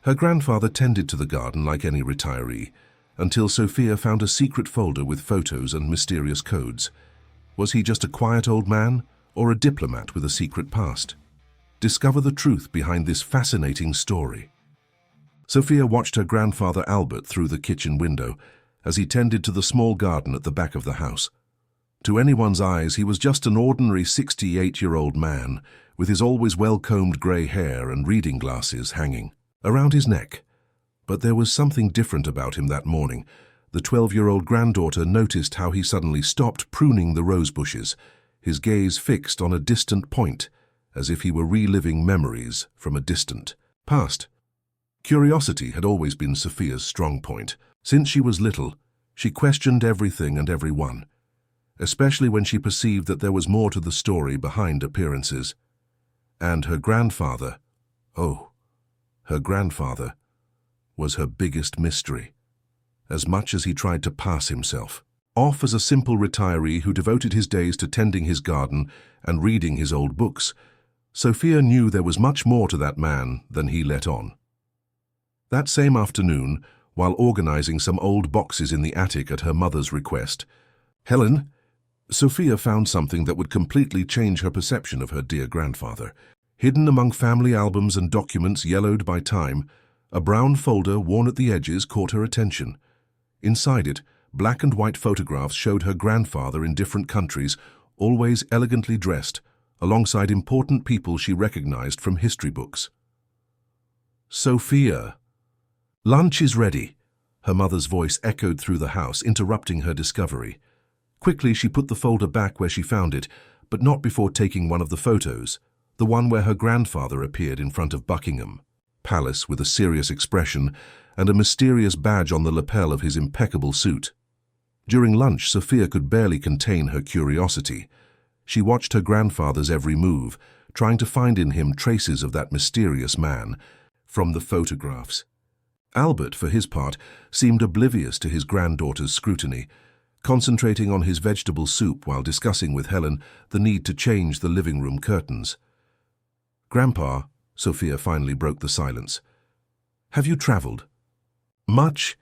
Her grandfather tended to the garden like any retiree, until Sophia found a secret folder with photos and mysterious codes. Was he just a quiet old man, or a diplomat with a secret past? Discover the truth behind this fascinating story. Sophia watched her grandfather Albert through the kitchen window as he tended to the small garden at the back of the house. To anyone's eyes, he was just an ordinary 68-year-old man with his always well-combed grey hair and reading glasses hanging around his neck. But there was something different about him that morning. The 12-year-old granddaughter noticed how he suddenly stopped pruning the rose bushes, his gaze fixed on a distant point, as if he were reliving memories from a distant past. Curiosity had always been Sophia's strong point. Since she was little, she questioned everything and everyone, especially when she perceived that there was more to the story behind appearances. And her grandfather, her grandfather, was her biggest mystery. As much as he tried to pass himself off as a simple retiree who devoted his days to tending his garden and reading his old books, Sophia knew there was much more to that man than he let on. That same afternoon, while organizing some old boxes in the attic at her mother's request, Sophia found something that would completely change her perception of her dear grandfather. Hidden among family albums and documents yellowed by time, a brown folder worn at the edges caught her attention. Inside it, black and white photographs showed her grandfather in different countries, always elegantly dressed, alongside important people she recognized from history books. "Sophia, lunch is ready," her mother's voice echoed through the house, interrupting her discovery. Quickly, she put the folder back where she found it, but not before taking one of the photos, the one where her grandfather appeared in front of Buckingham Palace with a serious expression and a mysterious badge on the lapel of his impeccable suit. During lunch, Sophia could barely contain her curiosity. She watched her grandfather's every move, trying to find in him traces of that mysterious man from the photographs. Albert, for his part, seemed oblivious to his granddaughter's scrutiny, concentrating on his vegetable soup while discussing with Helen the need to change the living room curtains. "Grandpa," Sophia finally broke the silence, "have you traveled?" "Much?"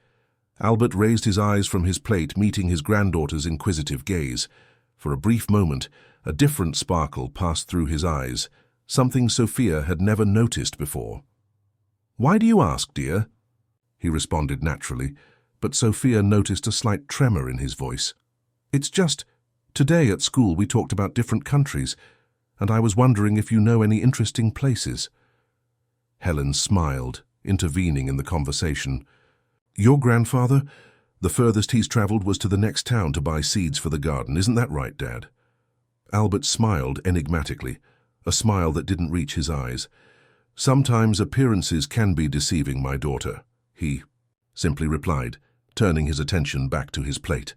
Albert raised his eyes from his plate, meeting his granddaughter's inquisitive gaze. For a brief moment, a different sparkle passed through his eyes, something Sophia had never noticed before. "Why do you ask, dear?" He responded naturally, but Sophia noticed a slight tremor in his voice. "It's just, today at school we talked about different countries, and I was wondering if you know any interesting places." Helen smiled, intervening in the conversation. "Your grandfather? The furthest he's traveled was to the next town to buy seeds for the garden, isn't that right, Dad?" Albert smiled enigmatically, a smile that didn't reach his eyes. "Sometimes appearances can be deceiving, my daughter," he simply replied, turning his attention back to his plate.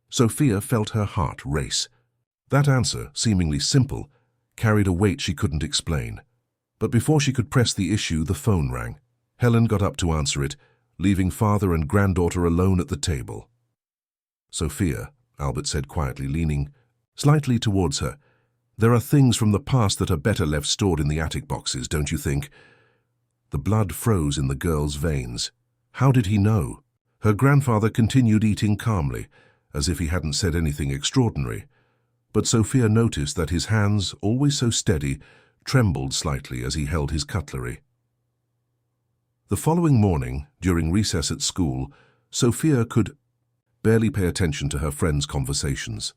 Sophia felt her heart race. That answer, seemingly simple, carried a weight she couldn't explain. But before she could press the issue, the phone rang. Helen got up to answer it, leaving father and granddaughter alone at the table. "Sophia," Albert said quietly, leaning slightly towards her, "there are things from the past that are better left stored in the attic boxes, don't you think?" The blood froze in the girl's veins. How did he know? Her grandfather continued eating calmly, as if he hadn't said anything extraordinary. But Sophia noticed that his hands, always so steady, trembled slightly as he held his cutlery. The following morning, during recess at school, Sophia could barely pay attention to her friends' conversations.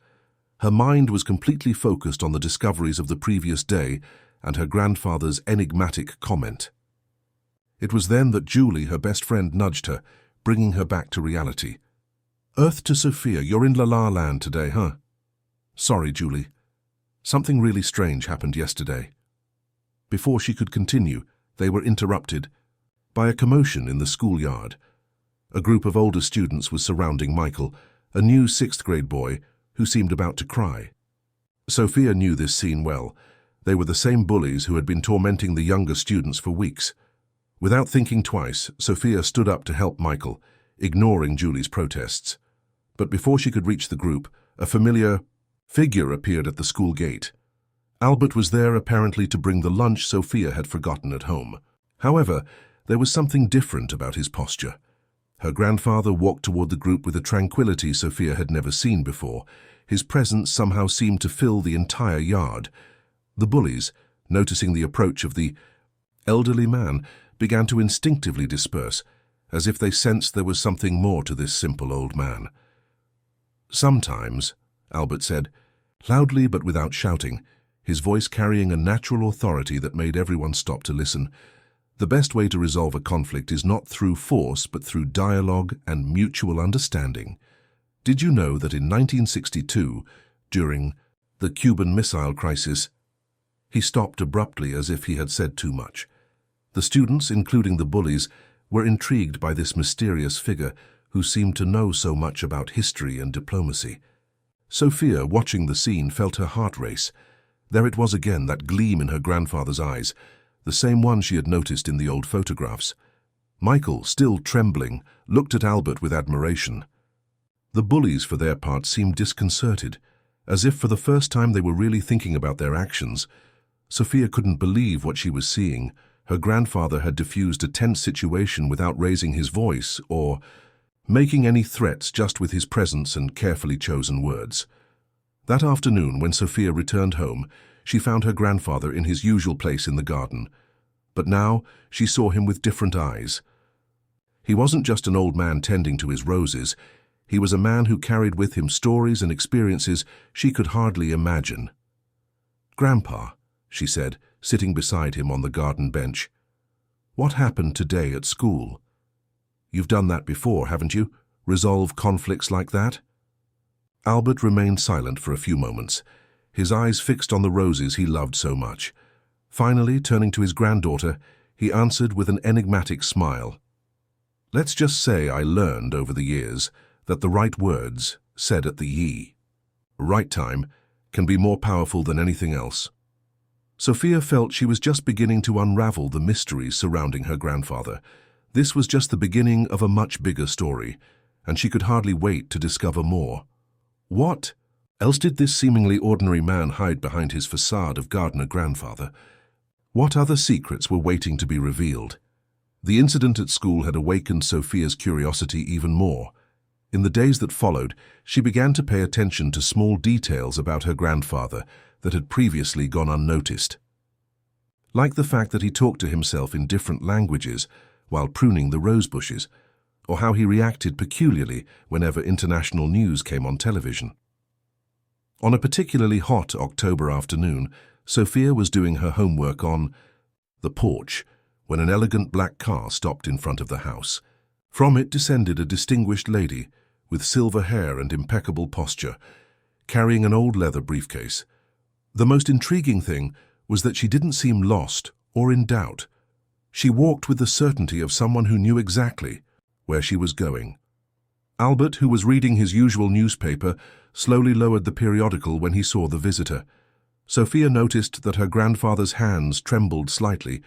Her mind was completely focused on the discoveries of the previous day and her grandfather's enigmatic comment. It was then that Julie, her best friend, nudged her, bringing her back to reality. "Earth to Sophia, you're in La La Land today, huh?" "Sorry, Julie. Something really strange happened yesterday." Before she could continue, they were interrupted by a commotion in the schoolyard. A group of older students was surrounding Michael, a new sixth-grade boy who seemed about to cry. Sophia knew this scene well. They were the same bullies who had been tormenting the younger students for weeks. Without thinking twice, Sophia stood up to help Michael, ignoring Julie's protests. But before she could reach the group, a familiar figure appeared at the school gate. Albert was there apparently to bring the lunch Sophia had forgotten at home. However, There was something different about his posture. Her grandfather walked toward the group with a tranquility Sophia had never seen before. His presence somehow seemed to fill the entire yard. The bullies, noticing the approach of the elderly man, began to instinctively disperse, as if they sensed there was something more to this simple old man. "Sometimes," Albert said, loudly but without shouting, his voice carrying a natural authority that made everyone stop to listen, "the best way to resolve a conflict is not through force but through dialogue and mutual understanding. Did you know that in 1962, during the Cuban Missile Crisis—" He stopped abruptly as if he had said too much. The students, including the bullies, were intrigued by this mysterious figure who seemed to know so much about history and diplomacy. Sophia, watching the scene, felt her heart race. There it was again, that gleam in her grandfather's eyes, the same one she had noticed in the old photographs. Michael, still trembling, looked at Albert with admiration. The bullies, for their part, seemed disconcerted, as if for the first time they were really thinking about their actions. Sophia couldn't believe what she was seeing. Her grandfather had diffused a tense situation without raising his voice or making any threats, just with his presence and carefully chosen words. That afternoon, when Sophia returned home, she found her grandfather in his usual place in the garden. But now she saw him with different eyes. He wasn't just an old man tending to his roses. He was a man who carried with him stories and experiences she could hardly imagine. "Grandpa," she said, sitting beside him on the garden bench, "what happened today at school? You've done that before, haven't you? Resolve conflicts like that?" Albert remained silent for a few moments, his eyes fixed on the roses he loved so much. Finally, turning to his granddaughter, he answered with an enigmatic smile. "Let's just say I learned over the years that the right words, said at the right time, can be more powerful than anything else." Sophia felt she was just beginning to unravel the mysteries surrounding her grandfather. This was just the beginning of a much bigger story, and she could hardly wait to discover more. What else did this seemingly ordinary man hide behind his facade of gardener grandfather? What other secrets were waiting to be revealed? The incident at school had awakened Sophia's curiosity even more. In the days that followed, she began to pay attention to small details about her grandfather that had previously gone unnoticed. Like the fact that he talked to himself in different languages while pruning the rose bushes, or how he reacted peculiarly whenever international news came on television. On a particularly hot October afternoon, Sophia was doing her homework on the porch when an elegant black car stopped in front of the house. From it descended a distinguished lady with silver hair and impeccable posture, carrying an old leather briefcase. The most intriguing thing was that she didn't seem lost or in doubt. She walked with the certainty of someone who knew exactly where she was going. Albert, who was reading his usual newspaper, slowly lowered the periodical when he saw the visitor. Sophia noticed that her grandfather's hands trembled slightly,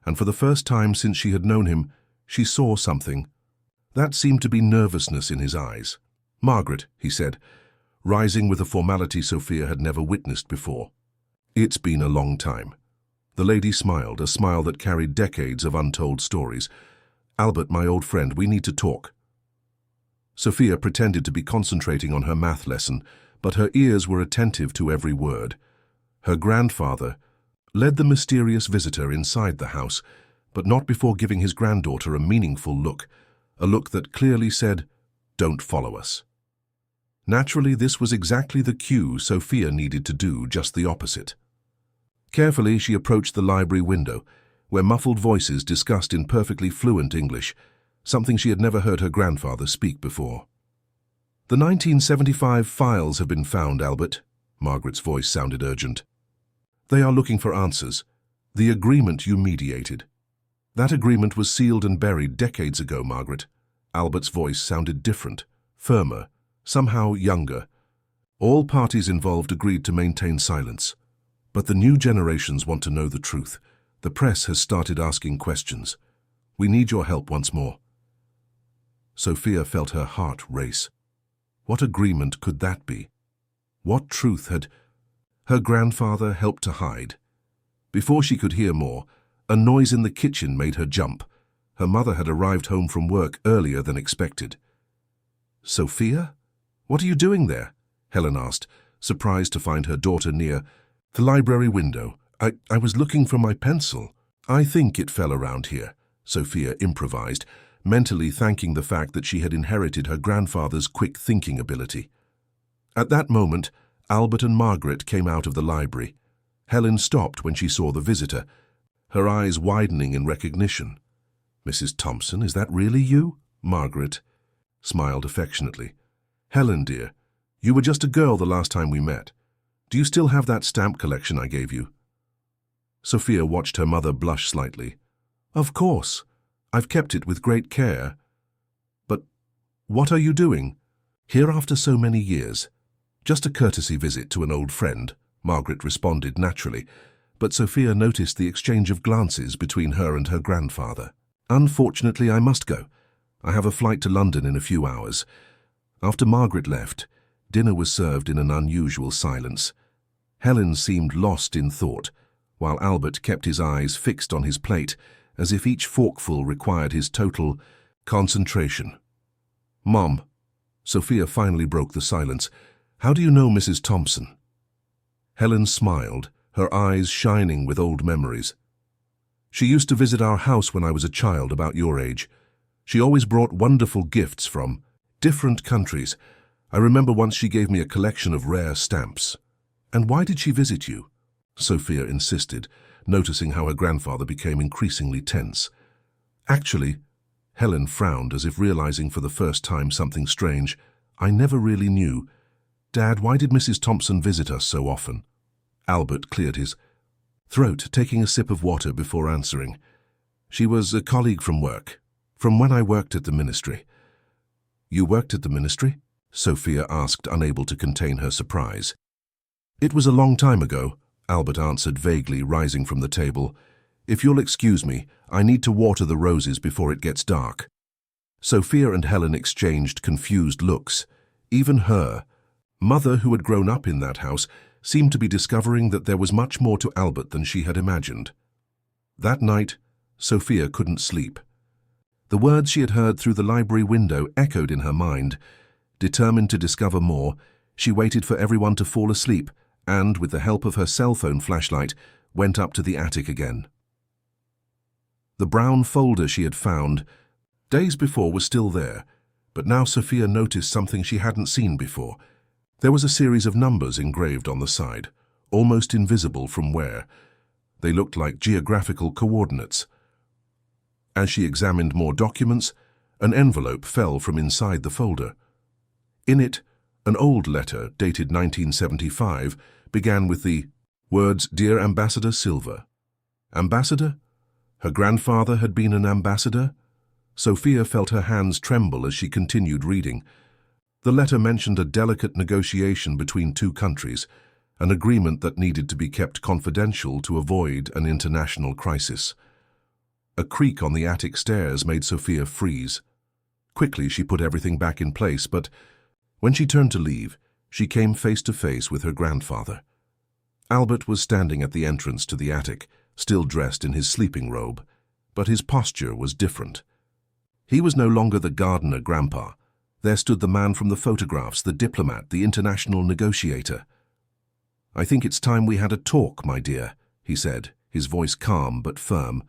and for the first time since she had known him, she saw something. That seemed to be nervousness in his eyes. "Margaret," he said, rising with a formality Sophia had never witnessed before. "It's been a long time." The lady smiled, a smile that carried decades of untold stories. "Albert, my old friend, we need to talk." Sophia pretended to be concentrating on her math lesson, but her ears were attentive to every word. Her grandfather led the mysterious visitor inside the house, but not before giving his granddaughter a meaningful look, a look that clearly said, "Don't follow us." Naturally, this was exactly the cue Sophia needed to do just the opposite. Carefully, she approached the library window, where muffled voices discussed in perfectly fluent English, something she had never heard her grandfather speak before. "The 1975 files have been found, Albert." Margaret's voice sounded urgent. "They are looking for answers. The agreement you mediated." "That agreement was sealed and buried decades ago, Margaret." Albert's voice sounded different, firmer, somehow younger. "All parties involved agreed to maintain silence. But the new generations want to know the truth. The press has started asking questions. We need your help once more." Sophia felt her heart race. What agreement could that be? What truth had her grandfather helped to hide? Before she could hear more, a noise in the kitchen made her jump. Her mother had arrived home from work earlier than expected. "Sophia? What are you doing there?" Helen asked, surprised to find her daughter near the library window. I was looking for my pencil. I think it fell around here," Sophia improvised, mentally thanking the fact that she had inherited her grandfather's quick thinking ability. At that moment, Albert and Margaret came out of the library. Helen stopped when she saw the visitor, her eyes widening in recognition. "Mrs. Thompson, is that really you?" Margaret smiled affectionately. "Helen, dear, you were just a girl the last time we met. Do you still have that stamp collection I gave you?" Sophia watched her mother blush slightly. "Of course. I've kept it with great care. But what are you doing here after so many years?" "Just a courtesy visit to an old friend," Margaret responded naturally, but Sophia noticed the exchange of glances between her and her grandfather. "Unfortunately, I must go. I have a flight to London in a few hours." After Margaret left, dinner was served in an unusual silence. Helen seemed lost in thought, while Albert kept his eyes fixed on his plate, as if each forkful required his total concentration. "Mom," Sophia finally broke the silence, "how do you know Mrs. Thompson?" Helen smiled, her eyes shining with old memories. "She used to visit our house when I was a child about your age. She always brought wonderful gifts from different countries. I remember once she gave me a collection of rare stamps." "And why did she visit you?" Sophia insisted, noticing how her grandfather became increasingly tense. "Actually," Helen frowned as if realizing for the first time something strange, "I never really knew. Dad, why did Mrs. Thompson visit us so often?" Albert cleared his throat, taking a sip of water before answering. "She was a colleague from work, from when I worked at the ministry." "You worked at the ministry?" Sophia asked, unable to contain her surprise. "It was a long time ago," Albert answered vaguely, rising from the table. "If you'll excuse me, I need to water the roses before it gets dark." Sophia and Helen exchanged confused looks. Even her mother, who had grown up in that house, seemed to be discovering that there was much more to Albert than she had imagined. That night, Sophia couldn't sleep. The words she had heard through the library window echoed in her mind. Determined to discover more, she waited for everyone to fall asleep and, with the help of her cell phone flashlight, went up to the attic again. The brown folder she had found days before was still there, but now Sophia noticed something she hadn't seen before. There was a series of numbers engraved on the side, almost invisible from where. They looked like geographical coordinates. As she examined more documents, an envelope fell from inside the folder. In it, an old letter dated 1975 began with the words, "Dear Ambassador Silver." Ambassador? Her grandfather had been an ambassador? Sophia felt her hands tremble as she continued reading. The letter mentioned a delicate negotiation between two countries, an agreement that needed to be kept confidential to avoid an international crisis. A creak on the attic stairs made Sophia freeze. Quickly she put everything back in place, but when she turned to leave, she came face to face with her grandfather. Albert was standing at the entrance to the attic, still dressed in his sleeping robe, but his posture was different. He was no longer the gardener grandpa. There stood the man from the photographs, the diplomat, the international negotiator. "I think it's time we had a talk, my dear," he said, his voice calm but firm.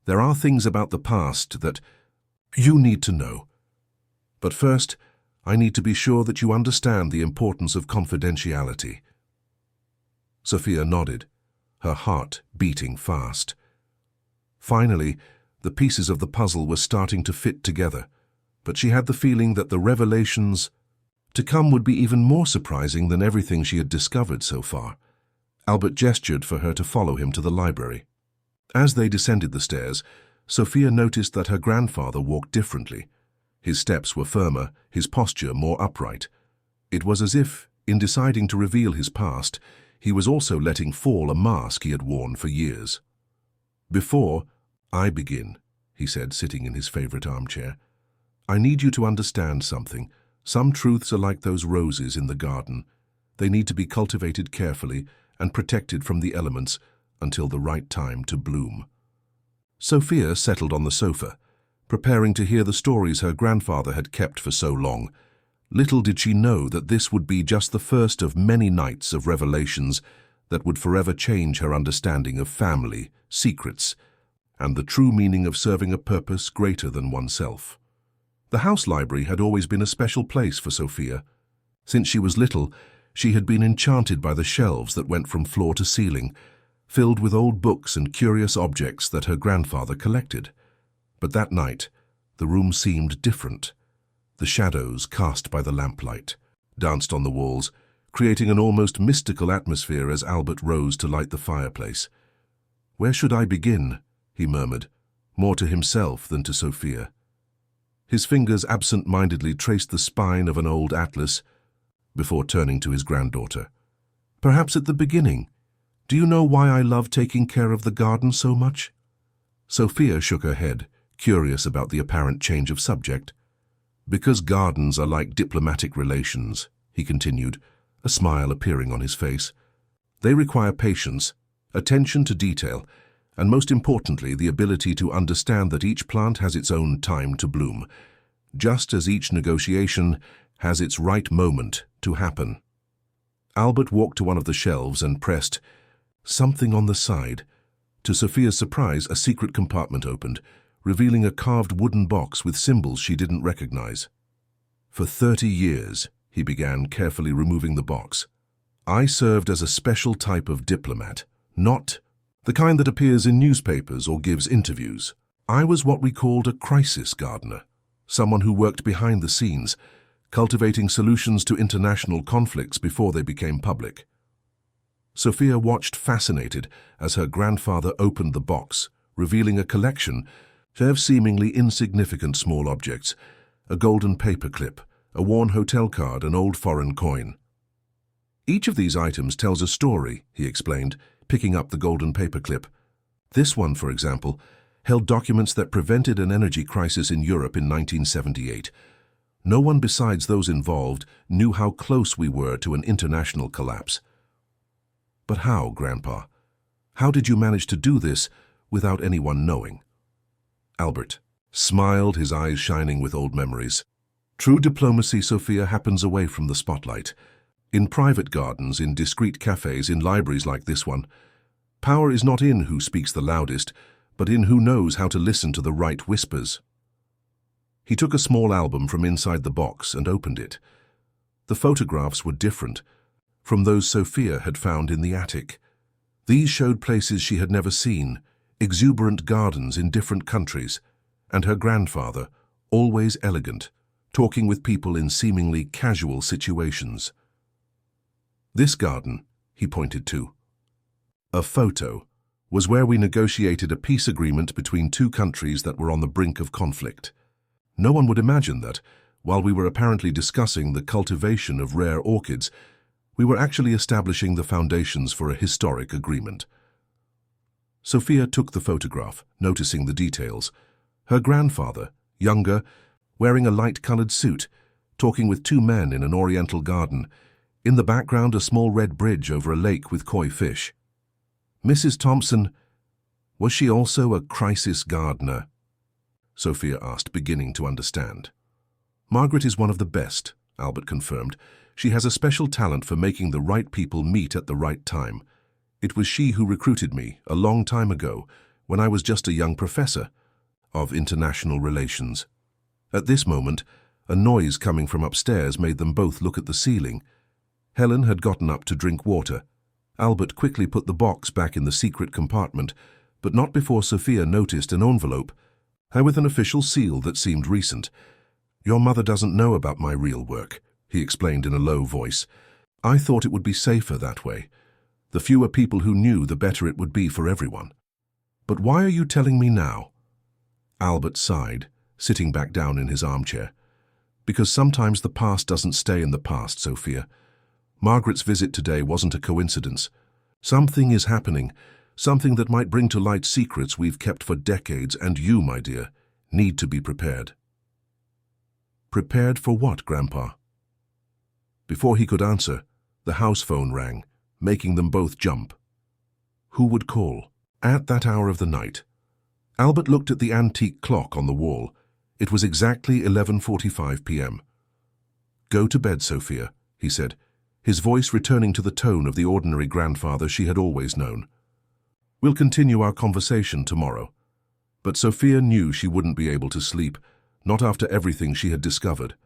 "There are things about the past that you need to know. But first, I need to be sure that you understand the importance of confidentiality." Sophia nodded, her heart beating fast. Finally, the pieces of the puzzle were starting to fit together, but she had the feeling that the revelations to come would be even more surprising than everything she had discovered so far. Albert gestured for her to follow him to the library. As they descended the stairs, Sophia noticed that her grandfather walked differently. His steps were firmer, his posture more upright. It was as if, in deciding to reveal his past, he was also letting fall a mask he had worn for years. "Before I begin," he said, sitting in his favorite armchair, "I need you to understand something. Some truths are like those roses in the garden. They need to be cultivated carefully and protected from the elements until the right time to bloom." Sophia settled on the sofa, preparing to hear the stories her grandfather had kept for so long. Little did she know that this would be just the first of many nights of revelations that would forever change her understanding of family, secrets, and the true meaning of serving a purpose greater than oneself. The house library had always been a special place for Sophia. Since she was little, she had been enchanted by the shelves that went from floor to ceiling, filled with old books and curious objects that her grandfather collected. But that night, the room seemed different. The shadows cast by the lamplight danced on the walls, creating an almost mystical atmosphere as Albert rose to light the fireplace. "Where should I begin?" he murmured, more to himself than to Sophia. His fingers absent-mindedly traced the spine of an old atlas before turning to his granddaughter. "Perhaps at the beginning. Do you know why I love taking care of the garden so much?" Sophia shook her head, curious about the apparent change of subject. "Because gardens are like diplomatic relations," he continued, a smile appearing on his face. "They require patience, attention to detail, and most importantly, the ability to understand that each plant has its own time to bloom, just as each negotiation has its right moment to happen." Albert walked to one of the shelves and pressed something on the side. To Sophia's surprise, a secret compartment opened, revealing a carved wooden box with symbols she didn't recognize. "For 30 years, he began, carefully removing the box, "I served as a special type of diplomat, not the kind that appears in newspapers or gives interviews. I was what we called a crisis gardener, someone who worked behind the scenes, cultivating solutions to international conflicts before they became public." Sophia watched fascinated as her grandfather opened the box, revealing a collection of seemingly insignificant small objects, a golden paper clip, a worn hotel card, an old foreign coin. "Each of these items tells a story," he explained, picking up the golden paper clip. "This one, for example, held documents that prevented an energy crisis in Europe in 1978. No one besides those involved knew how close we were to an international collapse." "But how, Grandpa? How did you manage to do this without anyone knowing?" Albert smiled, his eyes shining with old memories. "True diplomacy, Sophia, happens away from the spotlight. In private gardens, in discreet cafes, in libraries like this one. Power is not in who speaks the loudest, but in who knows how to listen to the right whispers." He took a small album from inside the box and opened it. The photographs were different from those Sophia had found in the attic. These showed places she had never seen, exuberant gardens in different countries, and her grandfather, always elegant, talking with people in seemingly casual situations. "This garden," he pointed to, a photo, was where we negotiated a peace agreement between two countries that were on the brink of conflict. No one would imagine that, while we were apparently discussing the cultivation of rare orchids, we were actually establishing the foundations for a historic agreement. Sophia took the photograph, noticing the details. Her grandfather, younger, wearing a light-colored suit, talking with two men in an oriental garden. In the background, a small red bridge over a lake with koi fish. "Mrs. Thompson, was she also a crisis gardener?" Sophia asked, beginning to understand. "Margaret is one of the best," Albert confirmed. "She has a special talent for making the right people meet at the right time. It was she who recruited me a long time ago, when I was just a young professor of international relations." At this moment, a noise coming from upstairs made them both look at the ceiling. Helen had gotten up to drink water. Albert quickly put the box back in the secret compartment, but not before Sophia noticed an envelope, with an official seal that seemed recent. "Your mother doesn't know about my real work," he explained in a low voice. "I thought it would be safer that way. The fewer people who knew, the better it would be for everyone." "But why are you telling me now?" Albert sighed, sitting back down in his armchair. "Because sometimes the past doesn't stay in the past, Sophia. Margaret's visit today wasn't a coincidence. Something is happening, something that might bring to light secrets we've kept for decades, and you, my dear, need to be prepared." "Prepared for what, Grandpa?" Before he could answer, the house phone rang, making them both jump. Who would call? At that hour of the night? Albert looked at the antique clock on the wall, It was exactly 11:45 p.m. "Go to bed, Sophia," he said, his voice returning to the tone of the ordinary grandfather she had always known. "We'll continue our conversation tomorrow." But Sophia knew she wouldn't be able to sleep, not after everything she had discovered.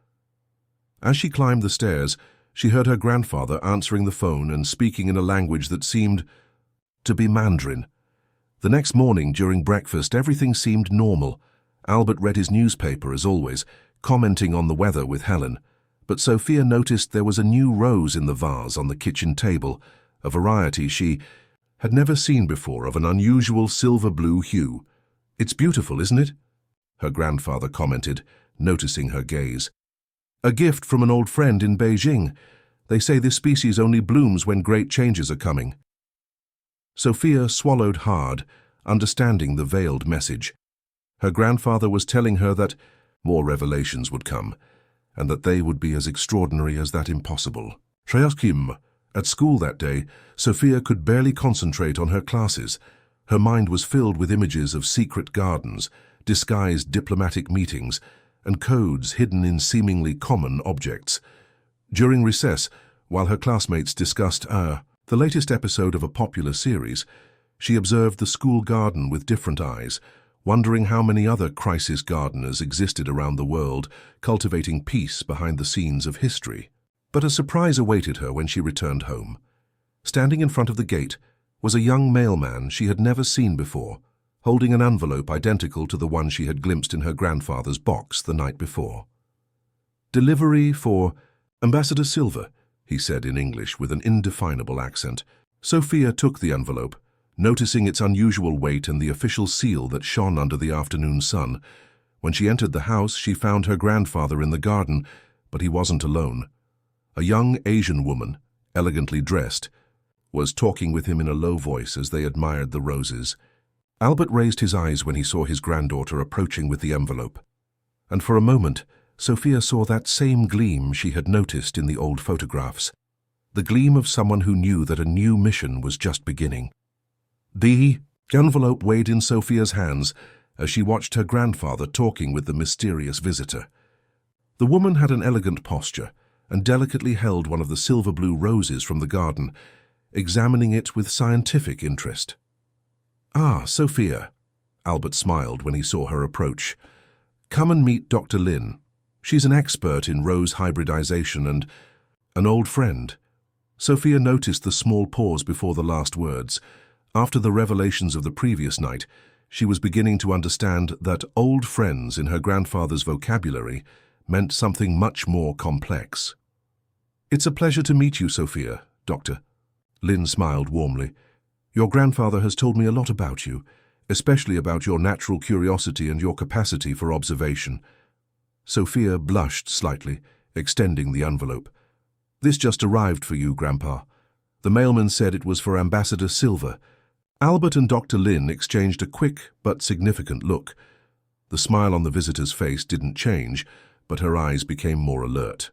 As she climbed the stairs, she heard her grandfather answering the phone and speaking in a language that seemed to be Mandarin. The next morning, during breakfast, everything seemed normal. Albert read his newspaper as always, commenting on the weather with Helen. But Sophia noticed there was a new rose in the vase on the kitchen table, a variety she had never seen before of an unusual silver-blue hue. "It's beautiful, isn't it?" her grandfather commented, noticing her gaze. "A gift from an old friend in Beijing. They say this species only blooms when great changes are coming." Sophia swallowed hard, understanding the veiled message. Her grandfather was telling her that more revelations would come, and that they would be as extraordinary as that impossible. At school that day, Sophia could barely concentrate on her classes. Her mind was filled with images of secret gardens, disguised diplomatic meetings, and codes hidden in seemingly common objects. During recess, while her classmates discussed the latest episode of a popular series, she observed the school garden with different eyes, wondering how many other crisis gardeners existed around the world, cultivating peace behind the scenes of history. But a surprise awaited her when she returned home. Standing in front of the gate was a young mailman she had never seen before, holding an envelope identical to the one she had glimpsed in her grandfather's box the night before. "Delivery for Ambassador Silver," he said in English with an indefinable accent. Sophia took the envelope, noticing its unusual weight and the official seal that shone under the afternoon sun. When she entered the house, she found her grandfather in the garden, but he wasn't alone. A young Asian woman, elegantly dressed, was talking with him in a low voice as they admired the roses. Albert raised his eyes when he saw his granddaughter approaching with the envelope. And for a moment, Sophia saw that same gleam she had noticed in the old photographs, the gleam of someone who knew that a new mission was just beginning. The envelope weighed in Sophia's hands as she watched her grandfather talking with the mysterious visitor. The woman had an elegant posture and delicately held one of the silver-blue roses from the garden, examining it with scientific interest. "Ah, Sophia," Albert smiled when he saw her approach. "Come and meet Dr. Lin. She's an expert in rose hybridization and an old friend." Sophia noticed the small pause before the last words. After the revelations of the previous night, she was beginning to understand that old friends in her grandfather's vocabulary meant something much more complex. "It's a pleasure to meet you, Sophia, Doctor." Lin smiled warmly. "Your grandfather has told me a lot about you, especially about your natural curiosity and your capacity for observation." Sophia blushed slightly, extending the envelope. "This just arrived for you, Grandpa. The mailman said it was for Ambassador Silver." Albert and Dr. Lin exchanged a quick but significant look. The smile on the visitor's face didn't change, but her eyes became more alert.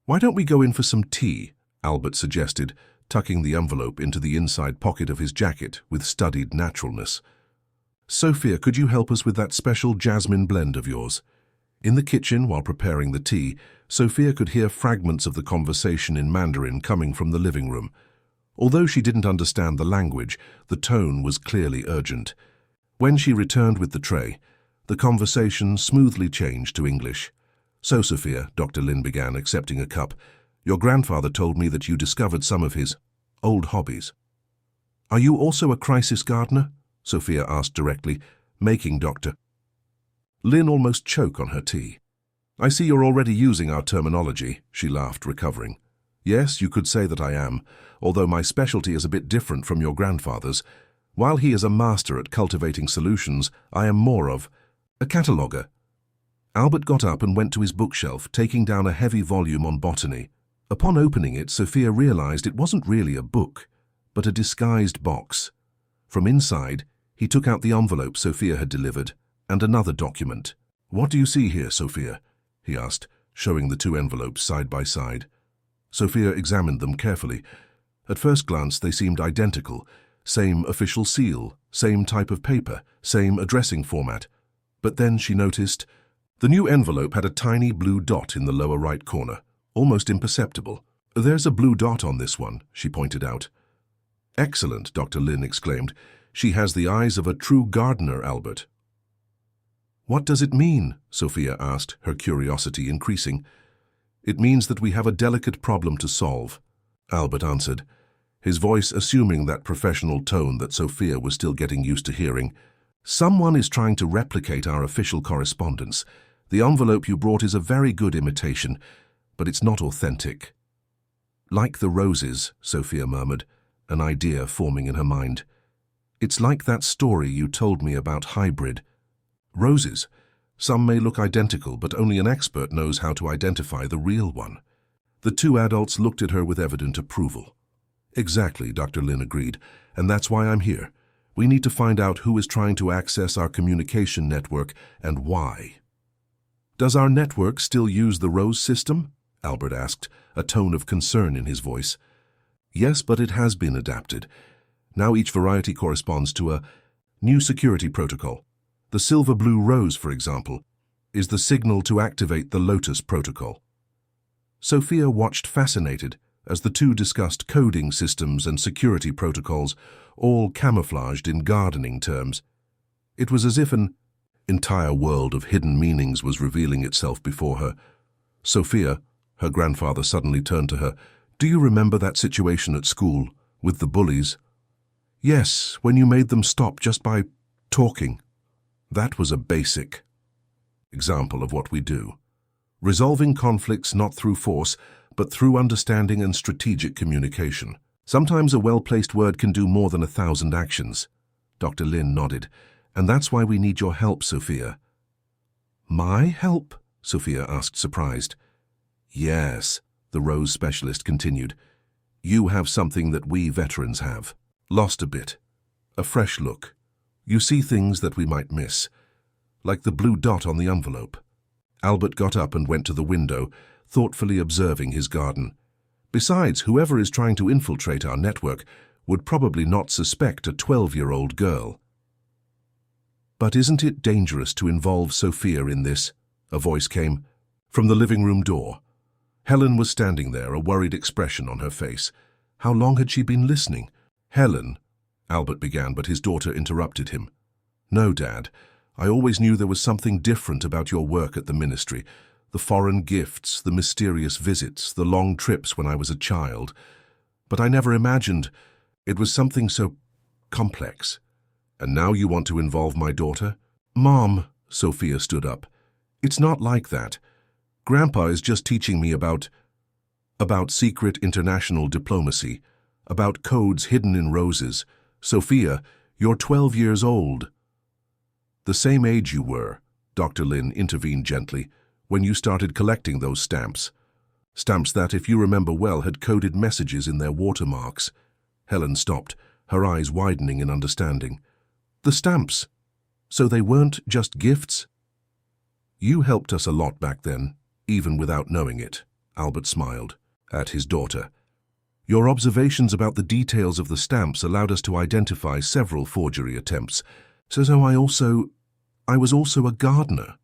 "Why don't we go in for some tea?" Albert suggested, tucking the envelope into the inside pocket of his jacket with studied naturalness. "Sophia, could you help us with that special jasmine blend of yours?" In the kitchen, while preparing the tea, Sophia could hear fragments of the conversation in Mandarin coming from the living room. Although she didn't understand the language, the tone was clearly urgent. When she returned with the tray, the conversation smoothly changed to English. "So, Sophia," Dr. Lin began, accepting a cup, "your grandfather told me that you discovered some of his old hobbies." "Are you also a crisis gardener?" Sophia asked directly, making Dr. Lin almost choke on her tea. "I see you're already using our terminology," she laughed, recovering. "Yes, you could say that I am, although my specialty is a bit different from your grandfather's. While he is a master at cultivating solutions, I am more of a cataloguer." Albert got up and went to his bookshelf, taking down a heavy volume on botany. Upon opening it, Sophia realized it wasn't really a book, but a disguised box. From inside, he took out the envelope Sophia had delivered and another document. "What do you see here, Sophia?" he asked, showing the two envelopes side by side. Sophia examined them carefully. At first glance, they seemed identical. Same official seal, same type of paper, same addressing format. But then she noticed The new envelope had a tiny blue dot in the lower right corner, almost imperceptible. "There's a blue dot on this one," she pointed out. "Excellent," Dr. Lin exclaimed. "She has the eyes of a true gardener, Albert." "What does it mean?" Sophia asked, her curiosity increasing. "It means that we have a delicate problem to solve," Albert answered, his voice assuming that professional tone that Sophia was still getting used to hearing. "Someone is trying to replicate our official correspondence. The envelope you brought is a very good imitation, but it's not authentic." "Like the roses," Sophia murmured, an idea forming in her mind. "It's like that story you told me about hybrid roses. Some may look identical, but only an expert knows how to identify the real one." The two adults looked at her with evident approval. "Exactly," Dr. Lin agreed, "and that's why I'm here. We need to find out who is trying to access our communication network and why." "Does our network still use the rose system?" Albert asked, a tone of concern in his voice. "Yes, but it has been adapted. Now each variety corresponds to a new security protocol. The silver-blue rose, for example, is the signal to activate the Lotus protocol." Sophia watched fascinated as the two discussed coding systems and security protocols, all camouflaged in gardening terms. It was as if an entire world of hidden meanings was revealing itself before her. "Sophia," her grandfather suddenly turned to her, "do you remember that situation at school, with the bullies?" "Yes, when you made them stop just by talking. That was a basic example of what we do. Resolving conflicts not through force, but through understanding and strategic communication. Sometimes a well-placed word can do more than 1,000 actions." Dr. Lin nodded. "And that's why we need your help, Sophia." "My help?" Sophia asked, surprised. "Yes," the rose specialist continued. "You have something that we veterans have. Lost a bit. A fresh look. You see things that we might miss, like the blue dot on the envelope." Albert got up and went to the window, thoughtfully observing his garden. "Besides, whoever is trying to infiltrate our network would probably not suspect a 12-year-old girl." "But isn't it dangerous to involve Sophia in this?" a voice came from the living room door. Helen was standing there, a worried expression on her face. How long had she been listening? "Helen," Albert began, but his daughter interrupted him. "No, Dad. I always knew there was something different about your work at the ministry. The foreign gifts, the mysterious visits, the long trips when I was a child. But I never imagined it was something so complex. And now you want to involve my daughter?" "Mom," Sophia stood up. "It's not like that. Grandpa is just teaching me about secret international diplomacy, about codes hidden in roses. Sophia, you're 12 years old." "The same age you were," Dr. Lin intervened gently, "when you started collecting those stamps. Stamps that, if you remember well, had coded messages in their watermarks." Helen stopped, her eyes widening in understanding. "The stamps? So they weren't just gifts?" "You helped us a lot back then, even without knowing it," Albert smiled at his daughter. "Your observations about the details of the stamps allowed us to identify several forgery attempts. So I was also a gardener."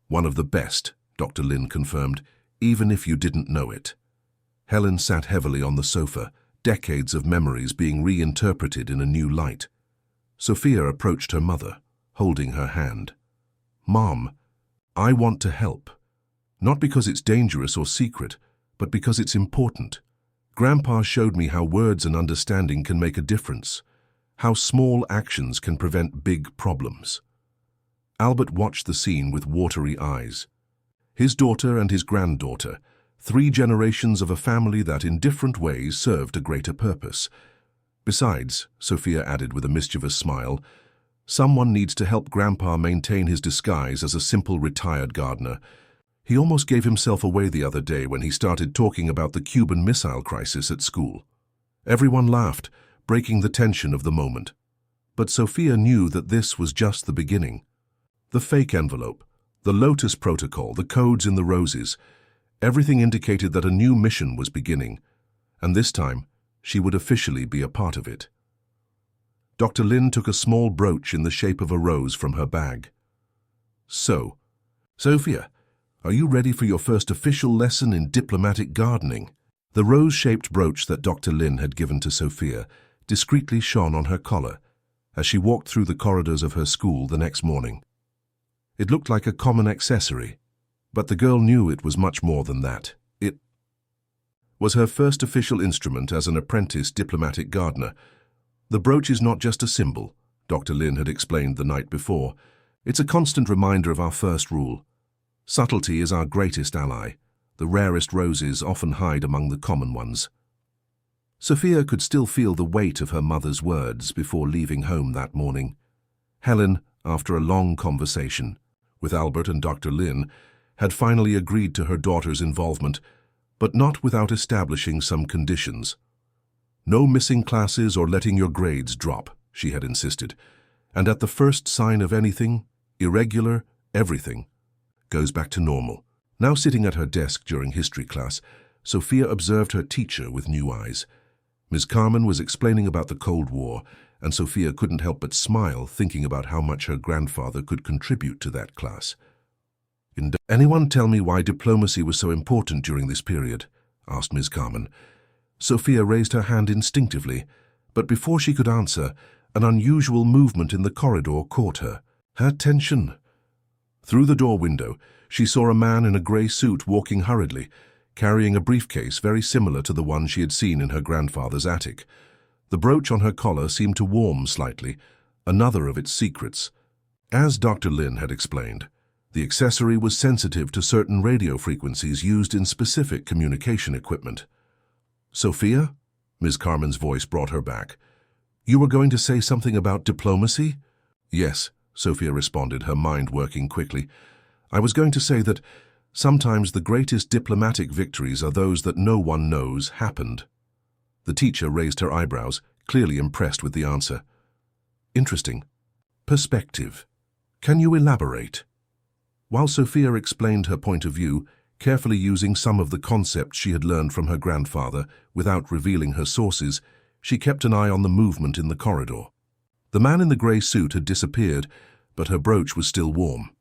"One of the best," Dr. Lin confirmed, "even if you didn't know it." Helen sat heavily on the sofa, decades of memories being reinterpreted in a new light. Sophia approached her mother, holding her hand. "Mom, I want to help. Not because it's dangerous or secret, but because it's important. Grandpa showed me how words and understanding can make a difference, how small actions can prevent big problems." Albert watched the scene with watery eyes. His daughter and his granddaughter, 3 generations of a family that in different ways served a greater purpose. "Besides," Sophia added with a mischievous smile, "someone needs to help Grandpa maintain his disguise as a simple retired gardener. He almost gave himself away the other day when he started talking about the Cuban Missile Crisis at school." Everyone laughed, breaking the tension of the moment. But Sophia knew that this was just the beginning. The fake envelope, the Lotus protocol, the codes in the roses, everything indicated that a new mission was beginning, and this time she would officially be a part of it. Dr. Lin took a small brooch in the shape of a rose from her bag. "So, Sophia, are you ready for your first official lesson in diplomatic gardening? The rose-shaped brooch that Dr. Lin had given to Sophia discreetly shone on her collar as she walked through the corridors of her school the next morning. It looked like a common accessory, but the girl knew it was much more than that. It was her first official instrument as an apprentice diplomatic gardener. The brooch is not just a symbol, Dr. Lin had explained the night before. It's a constant reminder of our first rule. Subtlety is our greatest ally. The rarest roses often hide among the common ones. Sophia could still feel the weight of her mother's words before leaving home that morning. Helen, after a long conversation with Albert and Dr. Lin, had finally agreed to her daughter's involvement, but not without establishing some conditions. No missing classes or letting your grades drop, she had insisted, and at the first sign of anything, irregular, everything goes back to normal. Now sitting at her desk during history class, Sophia observed her teacher with new eyes. Ms. Carmen was explaining about the Cold War, and Sophia couldn't help but smile, thinking about how much her grandfather could contribute to that class. "Can anyone tell me why diplomacy was so important during this period?" asked Ms. Carmen. Sophia raised her hand instinctively, but before she could answer, an unusual movement in the corridor caught her. Her attention. Through the door window, she saw a man in a grey suit walking hurriedly, carrying a briefcase very similar to the one she had seen in her grandfather's attic. The brooch on her collar seemed to warm slightly, another of its secrets. As Dr. Lin had explained, the accessory was sensitive to certain radio frequencies used in specific communication equipment. "Sophia?" Ms. Carmen's voice brought her back. "You were going to say something about diplomacy?" "Yes," Sophia responded, her mind working quickly. "I was going to say that sometimes the greatest diplomatic victories are those that no one knows happened." The teacher raised her eyebrows, clearly impressed with the answer. "Interesting. Perspective. Can you elaborate?" While Sophia explained her point of view, carefully using some of the concepts she had learned from her grandfather without revealing her sources, she kept an eye on the movement in the corridor. The man in the grey suit had disappeared, but her brooch was still warm.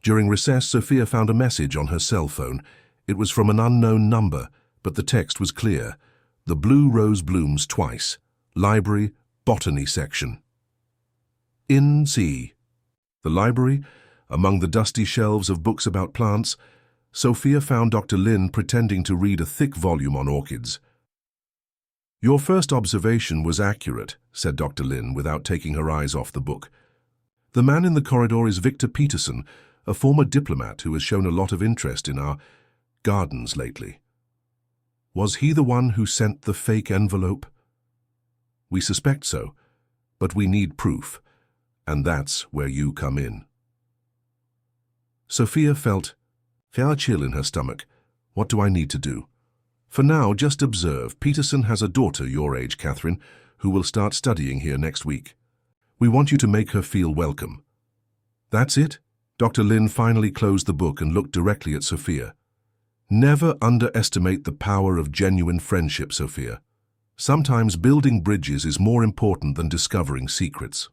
During recess, Sophia found a message on her cell phone. It was from an unknown number, but the text was clear. "The blue rose blooms twice. Library, botany section." In C. The library, among the dusty shelves of books about plants, Sophia found Dr. Lin pretending to read a thick volume on orchids. "Your first observation was accurate," said Dr. Lin without taking her eyes off the book. "The man in the corridor is Victor Peterson, a former diplomat who has shown a lot of interest in our gardens lately. Was he the one who sent the fake envelope?" "We suspect so, but we need proof, and that's where you come in." Sophia felt a chill in her stomach. What do I need to do? "For now, just observe. Peterson has a daughter your age, Catherine, who will start studying here next week. We want you to make her feel welcome." "That's it?" Dr. Lin finally closed the book and looked directly at Sophia. "Never underestimate the power of genuine friendship, Sophia. Sometimes building bridges is more important than discovering secrets."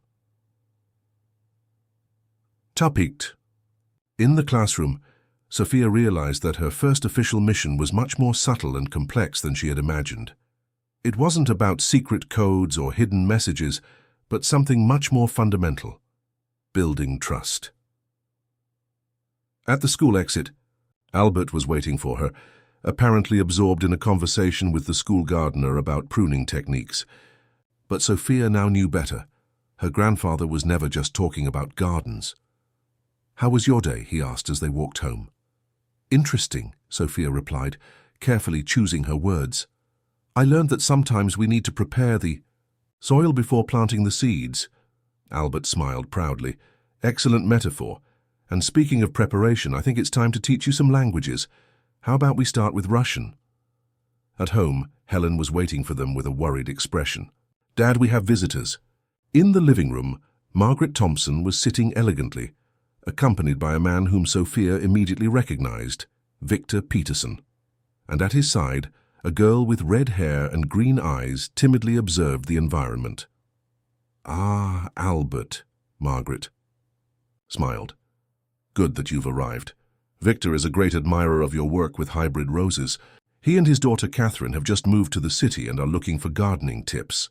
Topic. In the classroom, Sophia realized that her first official mission was much more subtle and complex than she had imagined. It wasn't about secret codes or hidden messages, but something much more fundamental: building trust. At the school exit, Albert was waiting for her, apparently absorbed in a conversation with the school gardener about pruning techniques. But Sophia now knew better. Her grandfather was never just talking about gardens. "How was your day?" he asked as they walked home. "Interesting," Sophia replied, carefully choosing her words. "I learned that sometimes we need to prepare the soil before planting the seeds." Albert smiled proudly. "Excellent metaphor. And speaking of preparation, I think it's time to teach you some languages. How about we start with Russian?" At home, Helen was waiting for them with a worried expression. "Dad, we have visitors." In the living room, Margaret Thompson was sitting elegantly, accompanied by a man whom Sophia immediately recognized, Victor Peterson. And at his side, a girl with red hair and green eyes timidly observed the environment. "Ah, Albert," Margaret smiled. Good that you've arrived. Victor is a great admirer of your work with hybrid roses. He and his daughter Catherine have just moved to the city and are looking for gardening tips.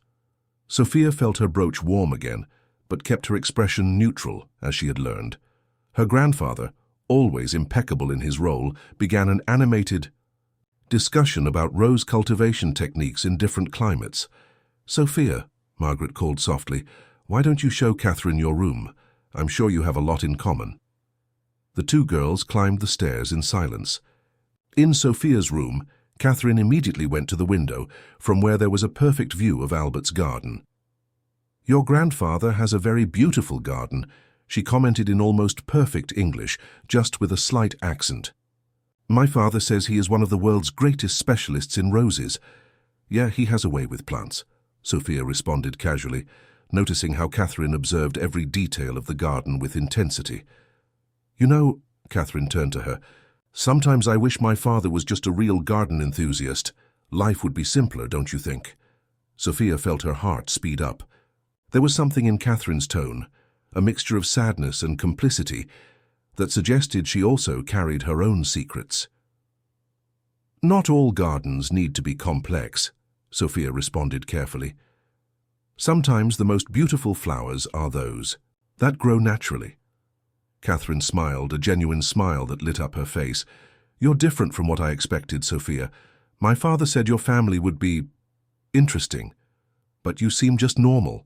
Sophia felt her brooch warm again, but kept her expression neutral, as she had learned. Her grandfather, always impeccable in his role, began an animated discussion about rose cultivation techniques in different climates. "Sophia," Margaret called softly, "why don't you show Catherine your room? I'm sure you have a lot in common." The two girls climbed the stairs in silence. In Sophia's room, Catherine immediately went to the window, from where there was a perfect view of Albert's garden. "Your grandfather has a very beautiful garden," she commented in almost perfect English, just with a slight accent. "My father says he is one of the world's greatest specialists in roses." "Yeah, he has a way with plants," Sophia responded casually, noticing how Catherine observed every detail of the garden with intensity. "You know," Catherine turned to her, "sometimes I wish my father was just a real garden enthusiast. Life would be simpler, don't you think?" Sophia felt her heart speed up. There was something in Catherine's tone, a mixture of sadness and complicity, that suggested she also carried her own secrets. "Not all gardens need to be complex," Sophia responded carefully. "Sometimes the most beautiful flowers are those that grow naturally." Catherine smiled, a genuine smile that lit up her face. "You're different from what I expected, Sophia. My father said your family would be interesting, but you seem just normal."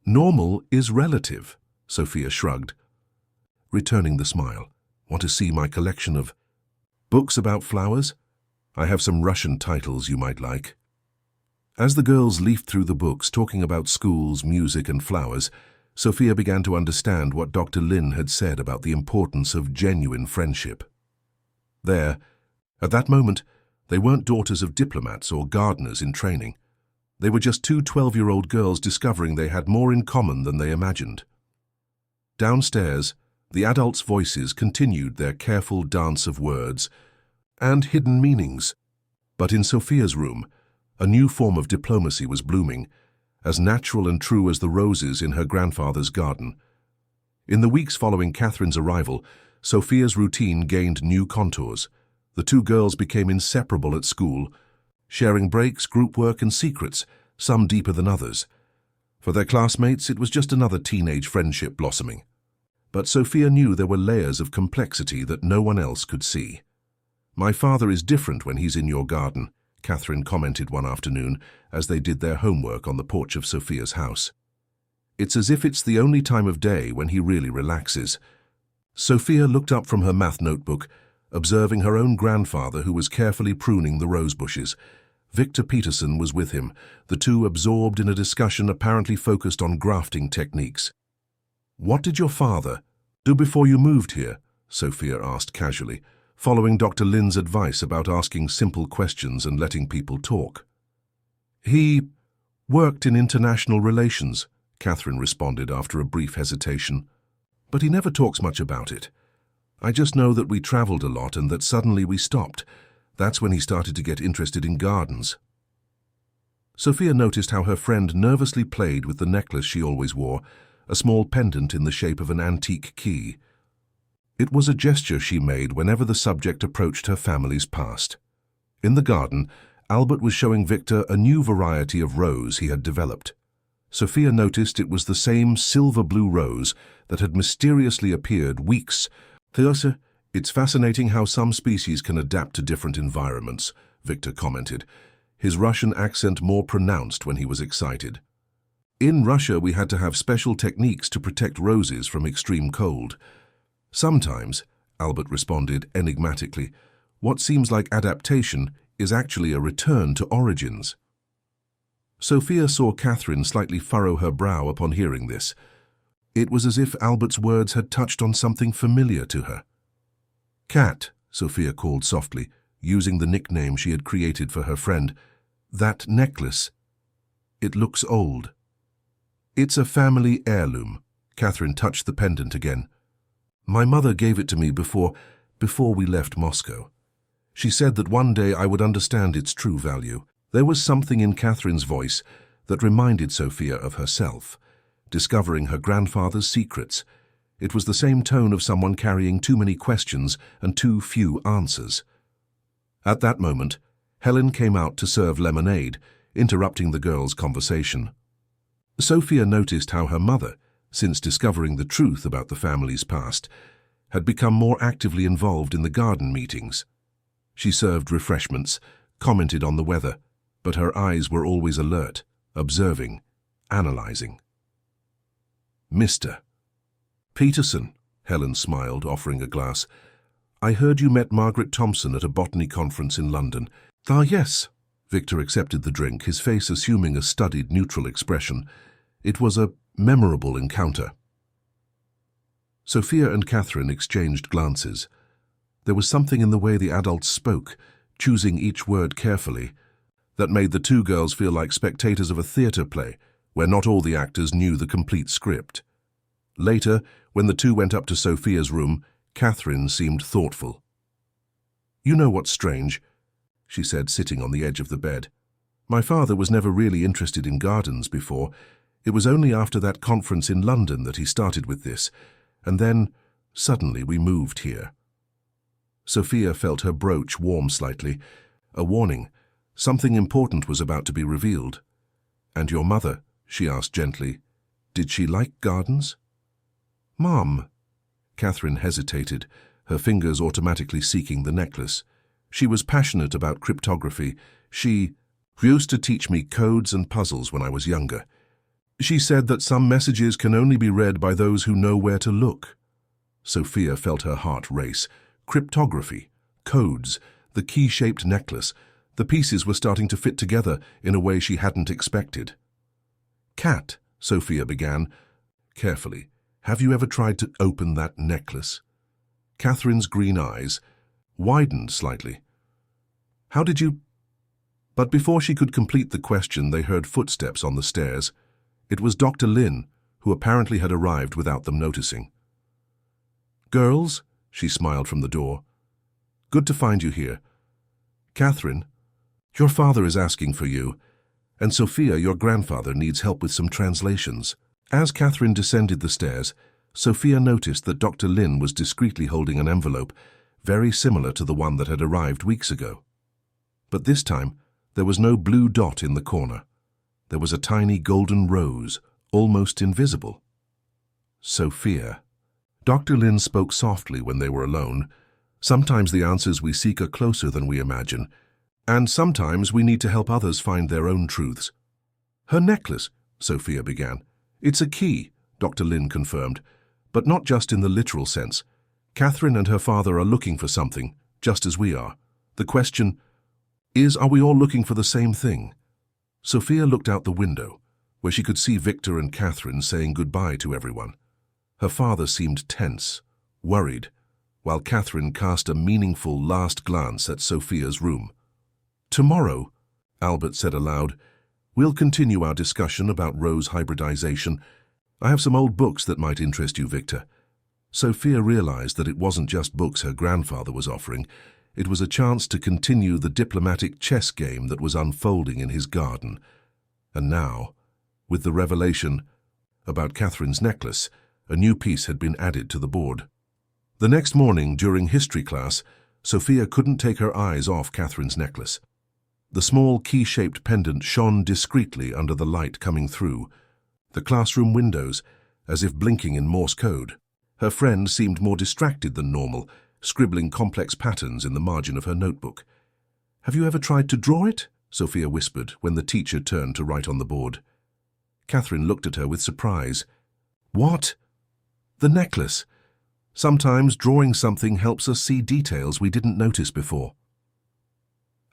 "Normal is relative," Sophia shrugged, returning the smile. "Want to see my collection of books about flowers? I have some Russian titles you might like." As the girls leafed through the books talking about schools, music, and flowers, Sophia began to understand what Dr. Lin had said about the importance of genuine friendship. There, at that moment, they weren't daughters of diplomats or gardeners in training. They were just two 12-year-old girls discovering they had more in common than they imagined. Downstairs, the adults' voices continued their careful dance of words and hidden meanings. But in Sophia's room, a new form of diplomacy was blooming, as natural and true as the roses in her grandfather's garden. In the weeks following Catherine's arrival, Sophia's routine gained new contours. The two girls became inseparable at school, sharing breaks, group work, and secrets, some deeper than others. For their classmates, it was just another teenage friendship blossoming. But Sophia knew there were layers of complexity that no one else could see. "My father is different when he's in your garden," Catherine commented one afternoon as they did their homework on the porch of Sophia's house. "It's as if it's the only time of day when he really relaxes." Sophia looked up from her math notebook, observing her own grandfather who was carefully pruning the rose bushes. Victor Peterson was with him, the two absorbed in a discussion apparently focused on grafting techniques. "What did your father do before you moved here?" Sophia asked casually, following Dr. Lin's advice about asking simple questions and letting people talk. "He worked in international relations," Catherine responded after a brief hesitation. "But he never talks much about it. I just know that we traveled a lot and that suddenly we stopped. That's when he started to get interested in gardens." Sophia noticed how her friend nervously played with the necklace she always wore, a small pendant in the shape of an antique key. It was a gesture she made whenever the subject approached her family's past. In the garden, Albert was showing Victor a new variety of rose he had developed. Sophia noticed it was the same silver-blue rose that had mysteriously appeared weeks. "It's fascinating how some species can adapt to different environments," Victor commented, his Russian accent more pronounced when he was excited. "In Russia, we had to have special techniques to protect roses from extreme cold." "Sometimes," Albert responded enigmatically, "what seems like adaptation is actually a return to origins." Sophia saw Catherine slightly furrow her brow upon hearing this. It was as if Albert's words had touched on something familiar to her. "Cat," Sophia called softly, using the nickname she had created for her friend. "That necklace. It looks old." "It's a family heirloom." Catherine touched the pendant again. "My mother gave it to me before we left Moscow. She said that one day I would understand its true value." There was something in Catherine's voice that reminded Sophia of herself, discovering her grandfather's secrets. It was the same tone of someone carrying too many questions and too few answers. At that moment, Helen came out to serve lemonade, interrupting the girls' conversation. Sophia noticed how her mother, since discovering the truth about the family's past, had become more actively involved in the garden meetings. She served refreshments, commented on the weather, but her eyes were always alert, observing, analyzing. "Mr. Peterson," Helen smiled, offering a glass. "I heard you met Margaret Thompson at a botany conference in London." "Ah, yes." Victor accepted the drink, his face assuming a studied, neutral expression. "It was a memorable encounter." Sophia and Catherine exchanged glances. There was something in the way the adults spoke, choosing each word carefully, that made the two girls feel like spectators of a theatre play, where not all the actors knew the complete script. Later, when the two went up to Sophia's room, Catherine seemed thoughtful. "You know what's strange?" she said, sitting on the edge of the bed. "My father was never really interested in gardens before. It was only after that conference in London that he started with this, and then, suddenly, we moved here." Sophia felt her brooch warm slightly, a warning. Something important was about to be revealed. "And your mother?" she asked gently. "Did she like gardens?" "Mom." Catherine hesitated, her fingers automatically seeking the necklace. "She was passionate about cryptography. She used to teach me codes and puzzles when I was younger. She said that some messages can only be read by those who know where to look." Sophia felt her heart race. Cryptography, codes, the key-shaped necklace. The pieces were starting to fit together in a way she hadn't expected. "Kat," Sophia began, carefully, "have you ever tried to open that necklace?" Catherine's green eyes widened slightly. "How did you—" But before she could complete the question, they heard footsteps on the stairs. It was Dr. Lin, who apparently had arrived without them noticing. "Girls," she smiled from the door. "Good to find you here. Catherine, your father is asking for you, and Sophia, your grandfather, needs help with some translations." As Catherine descended the stairs, Sophia noticed that Dr. Lin was discreetly holding an envelope, very similar to the one that had arrived weeks ago. But this time, there was no blue dot in the corner. There was a tiny golden rose, almost invisible. "Sophia." Dr. Lin spoke softly when they were alone. "Sometimes the answers we seek are closer than we imagine, and sometimes we need to help others find their own truths." "Her necklace," Sophia began. "It's a key," Dr. Lin confirmed, "but not just in the literal sense. Catherine and her father are looking for something, just as we are. The question is, are we all looking for the same thing?" Sophia looked out the window, where she could see Victor and Catherine saying goodbye to everyone. Her father seemed tense, worried, while Catherine cast a meaningful last glance at Sophia's room. "Tomorrow," Albert said aloud, "we'll continue our discussion about rose hybridization. I have some old books that might interest you, Victor." Sophia realized that it wasn't just books her grandfather was offering. It was a chance to continue the diplomatic chess game that was unfolding in his garden. And now, with the revelation about Catherine's necklace, a new piece had been added to the board. The next morning, during history class, Sophia couldn't take her eyes off Catherine's necklace. The small key-shaped pendant shone discreetly under the light coming through the classroom windows, as if blinking in Morse code. Her friend seemed more distracted than normal, scribbling complex patterns in the margin of her notebook. "Have you ever tried to draw it?" Sophia whispered when the teacher turned to write on the board. Catherine looked at her with surprise. "What?" "The necklace. Sometimes drawing something helps us see details we didn't notice before."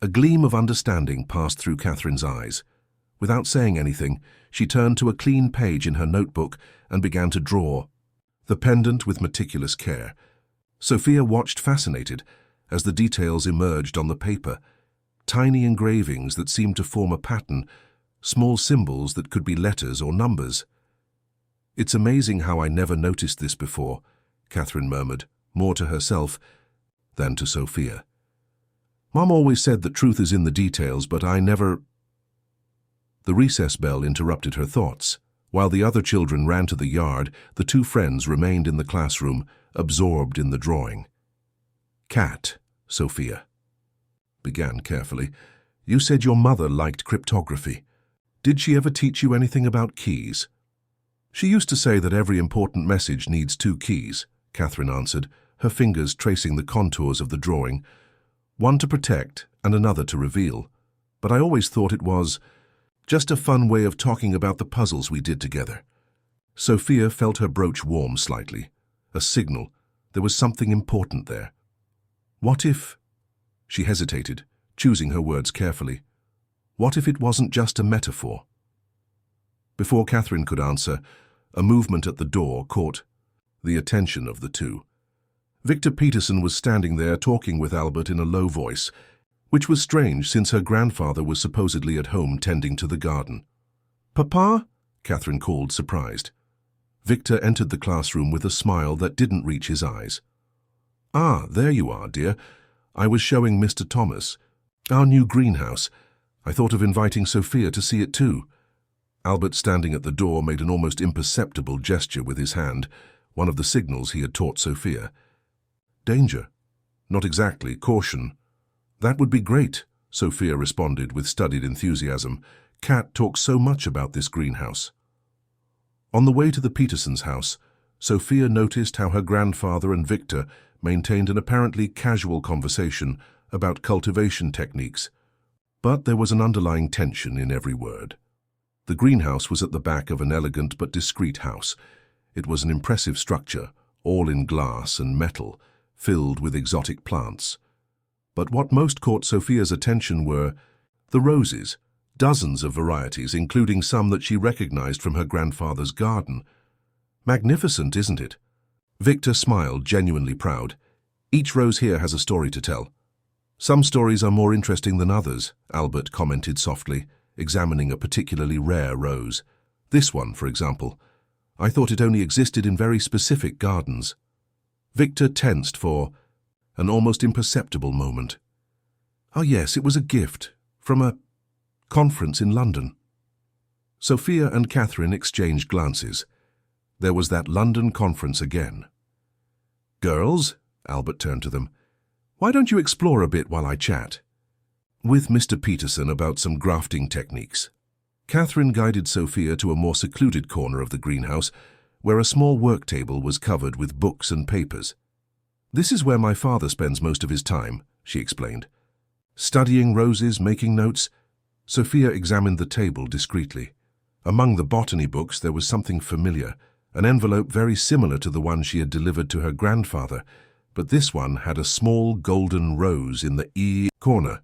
A gleam of understanding passed through Catherine's eyes. Without saying anything, she turned to a clean page in her notebook and began to draw the pendant with meticulous care. Sophia watched fascinated as the details emerged on the paper, tiny engravings that seemed to form a pattern, small symbols that could be letters or numbers. "It's amazing how I never noticed this before," Catherine murmured, more to herself than to Sophia. "Mom always said that truth is in the details, but I never—" The recess bell interrupted her thoughts. While the other children ran to the yard, the two friends remained in the classroom, absorbed in the drawing. "Kat," Sophia began carefully, "you said your mother liked cryptography. Did she ever teach you anything about keys?" "She used to say that every important message needs two keys," Catherine answered, her fingers tracing the contours of the drawing. "One to protect and another to reveal. But I always thought it was just a fun way of talking about the puzzles we did together." Sophia felt her brooch warm slightly. A signal. There was something important there. What if... She hesitated, choosing her words carefully. What if it wasn't just a metaphor? Before Catherine could answer, a movement at the door caught the attention of the two. Victor Peterson was standing there talking with Albert in a low voice, which was strange since her grandfather was supposedly at home tending to the garden. "Papa?" Catherine called, surprised. Victor entered the classroom with a smile that didn't reach his eyes. "Ah, there you are, dear. I was showing Mr. Thomas our new greenhouse. I thought of inviting Sophia to see it too." Albert, standing at the door, made an almost imperceptible gesture with his hand, one of the signals he had taught Sophia. "Danger?" "Not exactly. Caution." "That would be great," Sophia responded with studied enthusiasm. "Kat talks so much about this greenhouse." On the way to the Petersons' house, Sophia noticed how her grandfather and Victor maintained an apparently casual conversation about cultivation techniques. But there was an underlying tension in every word. The greenhouse was at the back of an elegant but discreet house. It was an impressive structure, all in glass and metal, filled with exotic plants. But what most caught Sophia's attention were the roses, dozens of varieties, including some that she recognized from her grandfather's garden. "Magnificent, isn't it?" Victor smiled, genuinely proud. "Each rose here has a story to tell." "Some stories are more interesting than others," Albert commented softly, examining a particularly rare rose. "This one, for example. I thought it only existed in very specific gardens." Victor tensed for an almost imperceptible moment. "Oh yes, it was a gift from a conference in London." Sophia and Catherine exchanged glances. There was that London conference again. "Girls," Albert turned to them, "why don't you explore a bit while I chat with Mr. Peterson about some grafting techniques?" Catherine guided Sophia to a more secluded corner of the greenhouse, where a small work table was covered with books and papers. "This is where my father spends most of his time," she explained. "Studying roses, making notes." Sophia examined the table discreetly. Among the botany books there was something familiar, an envelope very similar to the one she had delivered to her grandfather, but this one had a small golden rose in the corner.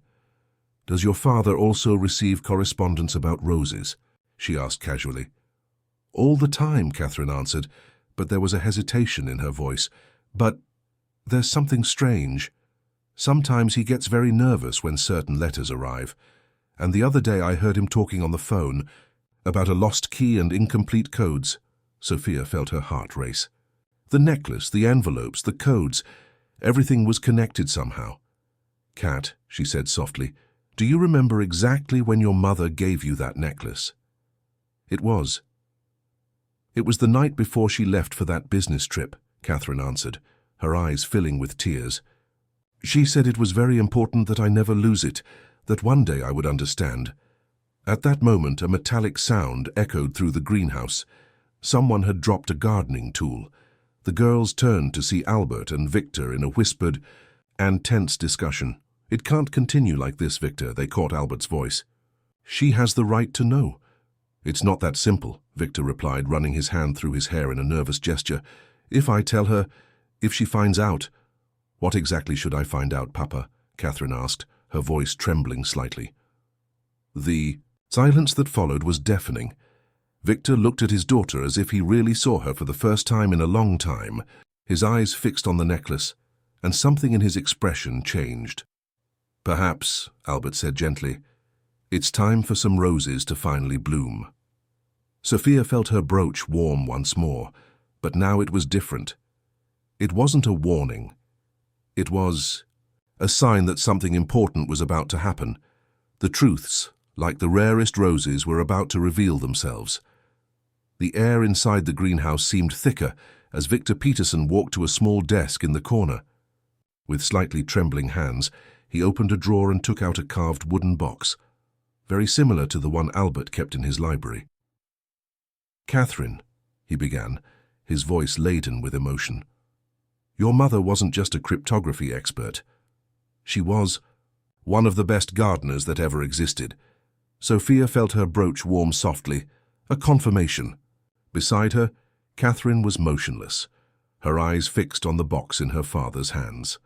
"Does your father also receive correspondence about roses?" she asked casually. "All the time," Catherine answered, but there was a hesitation in her voice. "But there's something strange. Sometimes he gets very nervous when certain letters arrive. And the other day I heard him talking on the phone about a lost key and incomplete codes." Sophia felt her heart race. The necklace, the envelopes, the codes, everything was connected somehow. "Kat," she said softly, "do you remember exactly when your mother gave you that necklace?" It was the night before she left for that business trip," Catherine answered, her eyes filling with tears. "She said it was very important that I never lose it, that one day I would understand." At that moment, a metallic sound echoed through the greenhouse. Someone had dropped a gardening tool. The girls turned to see Albert and Victor in a whispered and tense discussion. "It can't continue like this, Victor," they caught Albert's voice. "She has the right to know." "It's not that simple," Victor replied, running his hand through his hair in a nervous gesture. "If I tell her, if she finds out—" "What exactly should I find out, Papa?" Catherine asked, her voice trembling slightly. The silence that followed was deafening. Victor looked at his daughter as if he really saw her for the first time in a long time, his eyes fixed on the necklace, and something in his expression changed. "Perhaps," Albert said gently, "it's time for some roses to finally bloom." Sophia felt her brooch warm once more, but now it was different. It wasn't a warning. It was a sign that something important was about to happen. The truths, like the rarest roses, were about to reveal themselves. The air inside the greenhouse seemed thicker as Victor Peterson walked to a small desk in the corner. With slightly trembling hands, he opened a drawer and took out a carved wooden box, very similar to the one Albert kept in his library. "Catherine," he began, his voice laden with emotion, "your mother wasn't just a cryptography expert. She was one of the best gardeners that ever existed." Sophia felt her brooch warm softly, a confirmation. Beside her, Catherine was motionless, her eyes fixed on the box in her father's hands.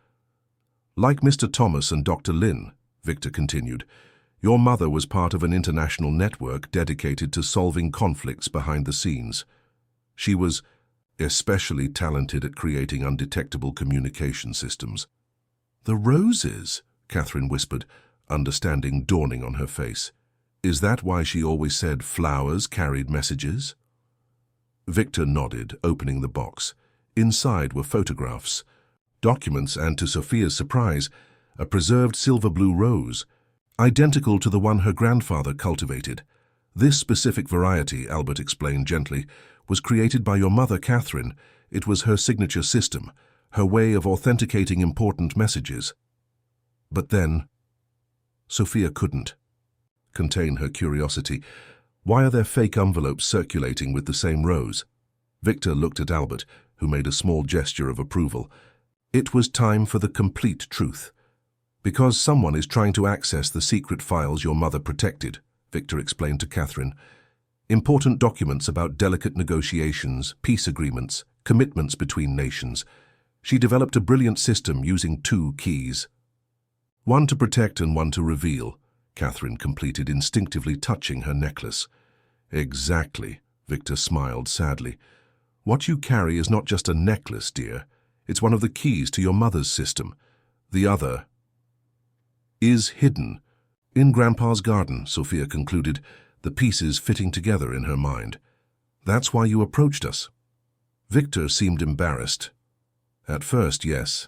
"Like Mr. Thomas and Dr. Lin," Victor continued, "your mother was part of an international network dedicated to solving conflicts behind the scenes. She was especially talented at creating undetectable communication systems." "The roses," Catherine whispered, understanding dawning on her face. "Is that why she always said flowers carried messages?" Victor nodded, opening the box. Inside were photographs, documents, and, to Sophia's surprise, a preserved silver-blue rose, identical to the one her grandfather cultivated. "This specific variety," Albert explained gently, "was created by your mother, Catherine. It was her signature system, her way of authenticating important messages." But then, Sophia couldn't contain her curiosity. "Why are there fake envelopes circulating with the same rose?" Victor looked at Albert, who made a small gesture of approval. "It was time for the complete truth. Because someone is trying to access the secret files your mother protected," Victor explained to Catherine. "Important documents about delicate negotiations, peace agreements, commitments between nations. She developed a brilliant system using 2 keys. One to protect and one to reveal," Catherine completed, instinctively touching her necklace. "Exactly," Victor smiled sadly. "What you carry is not just a necklace, dear. It's one of the keys to your mother's system. The other is hidden in Grandpa's garden," Sophia concluded, the pieces fitting together in her mind. "That's why you approached us." Victor seemed embarrassed. "At first, yes.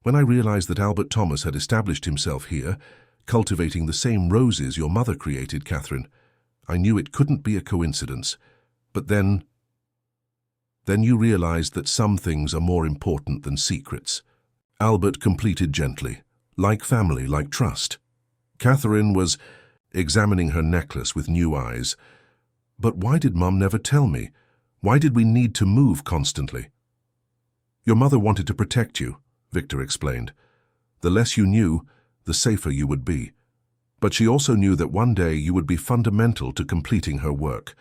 When I realized that Albert Thomas had established himself here, cultivating the same roses your mother created, Catherine, I knew it couldn't be a coincidence. But then you realized that some things are more important than secrets," Albert completed gently. "Like family, like trust." Catherine was examining her necklace with new eyes. "But why did Mum never tell me? Why did we need to move constantly?" "Your mother wanted to protect you," Victor explained. "The less you knew, the safer you would be. But she also knew that one day you would be fundamental to completing her work.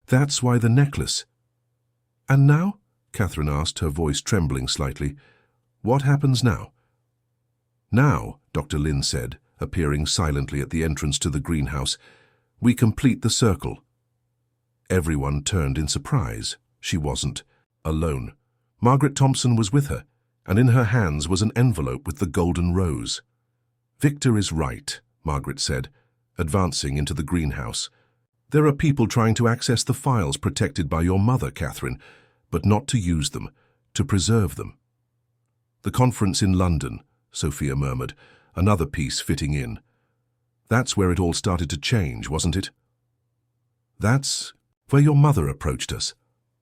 That's why the necklace." "And now?" Catherine asked, her voice trembling slightly. "What happens now?" "Now," Dr. Lin said, appearing silently at the entrance to the greenhouse, "we complete the circle." Everyone turned in surprise. She wasn't alone. Margaret Thompson was with her, and in her hands was an envelope with the golden rose. "Victor is right," Margaret said, advancing into the greenhouse. "There are people trying to access the files protected by your mother, Catherine, but not to use them, to preserve them." "The conference in London," Sophia murmured, another piece fitting in. "That's where it all started to change, wasn't it?" "That's where your mother approached us,"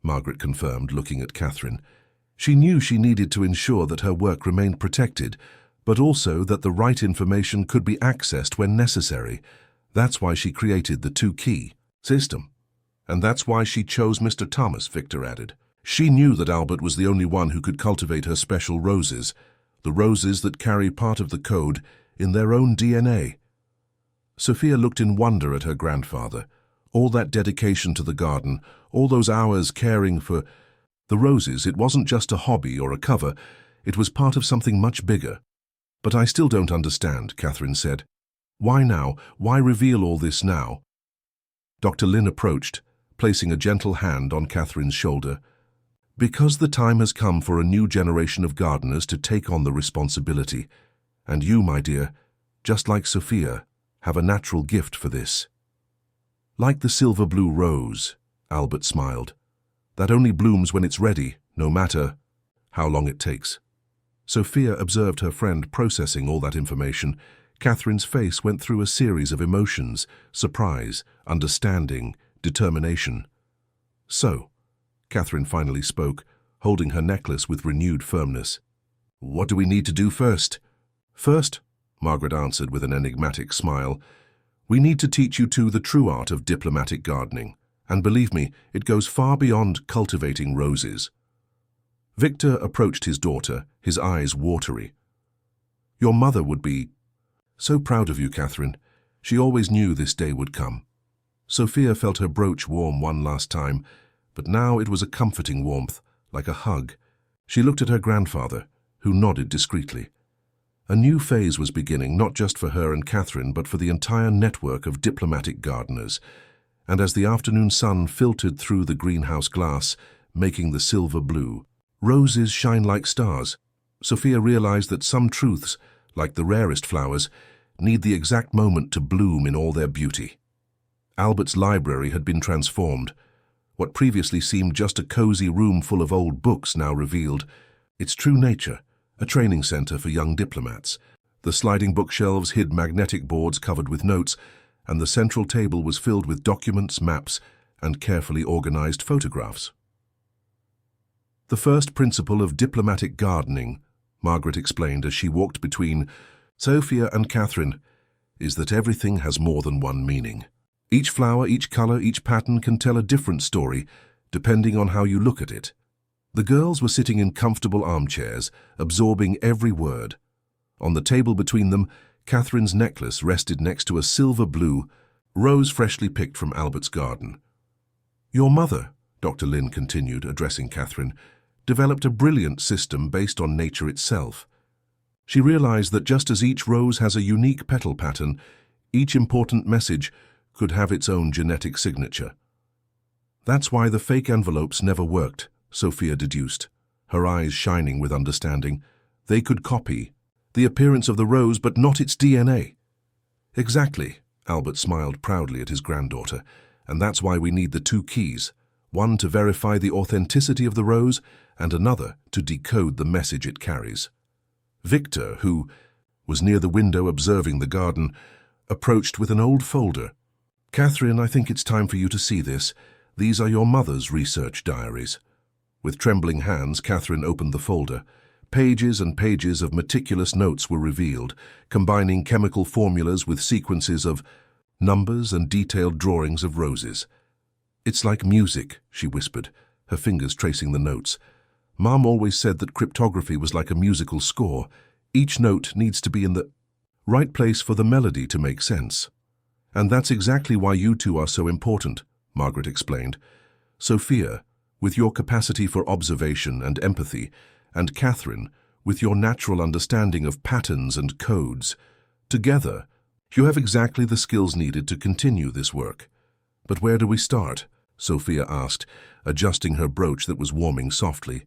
Margaret confirmed, looking at Catherine. "She knew she needed to ensure that her work remained protected, but also that the right information could be accessed when necessary. That's why she created the 2-key system. And that's why she chose Mr. Thomas," Victor added. "She knew that Albert was the only one who could cultivate her special roses, the roses that carry part of the code in their own DNA." Sophia looked in wonder at her grandfather. All that dedication to the garden, all those hours caring for the roses, it wasn't just a hobby or a cover, it was part of something much bigger. "But I still don't understand," Catherine said. "Why now? Why reveal all this now?" Dr. Lin approached, placing a gentle hand on Catherine's shoulder. "Because the time has come for a new generation of gardeners to take on the responsibility. And you, my dear, just like Sophia, have a natural gift for this." "Like the silver-blue rose," Albert smiled. "That only blooms when it's ready, no matter how long it takes." Sophia observed her friend processing all that information. Catherine's face went through a series of emotions: surprise, understanding, determination. So, Catherine finally spoke, holding her necklace with renewed firmness. What do we need to do first? First, Margaret answered with an enigmatic smile, we need to teach you the true art of diplomatic gardening. And believe me, it goes far beyond cultivating roses. Victor approached his daughter, his eyes watery. Your mother would be so proud of you, Catherine. She always knew this day would come. Sophia felt her brooch warm one last time, but now it was a comforting warmth, like a hug. She looked at her grandfather, who nodded discreetly. A new phase was beginning, not just for her and Catherine, but for the entire network of diplomatic gardeners. And as the afternoon sun filtered through the greenhouse glass, making the silver blue, roses shine like stars. Sophia realized that some truths, like the rarest flowers, need the exact moment to bloom in all their beauty. Albert's library had been transformed. What previously seemed just a cozy room full of old books now revealed its true nature, a training center for young diplomats. The sliding bookshelves hid magnetic boards covered with notes, and the central table was filled with documents, maps, and carefully organized photographs. The first principle of diplomatic gardening, Margaret explained as she walked between Sophia and Catherine, is that everything has more than one meaning. Each flower, each color, each pattern can tell a different story, depending on how you look at it. The girls were sitting in comfortable armchairs, absorbing every word. On the table between them, Catherine's necklace rested next to a silver blue rose freshly picked from Albert's garden. Your mother, Dr. Lin continued, addressing Catherine, developed a brilliant system based on nature itself. She realized that just as each rose has a unique petal pattern, each important message could have its own genetic signature. That's why the fake envelopes never worked, Sophia deduced, her eyes shining with understanding. They could copy the appearance of the rose, but not its DNA. Exactly, Albert smiled proudly at his granddaughter, and that's why we need the two keys, one to verify the authenticity of the rose and another to decode the message it carries. Victor, who was near the window observing the garden, approached with an old folder. Catherine, I think it's time for you to see this. These are your mother's research diaries. With trembling hands, Catherine opened the folder. Pages and pages of meticulous notes were revealed, combining chemical formulas with sequences of numbers and detailed drawings of roses. It's like music, she whispered, her fingers tracing the notes. Mom always said that cryptography was like a musical score. Each note needs to be in the right place for the melody to make sense. And that's exactly why you two are so important, Margaret explained. Sophia, with your capacity for observation and empathy, and Catherine, with your natural understanding of patterns and codes. Together, you have exactly the skills needed to continue this work. But where do we start? Sophia asked, adjusting her brooch that was warming softly.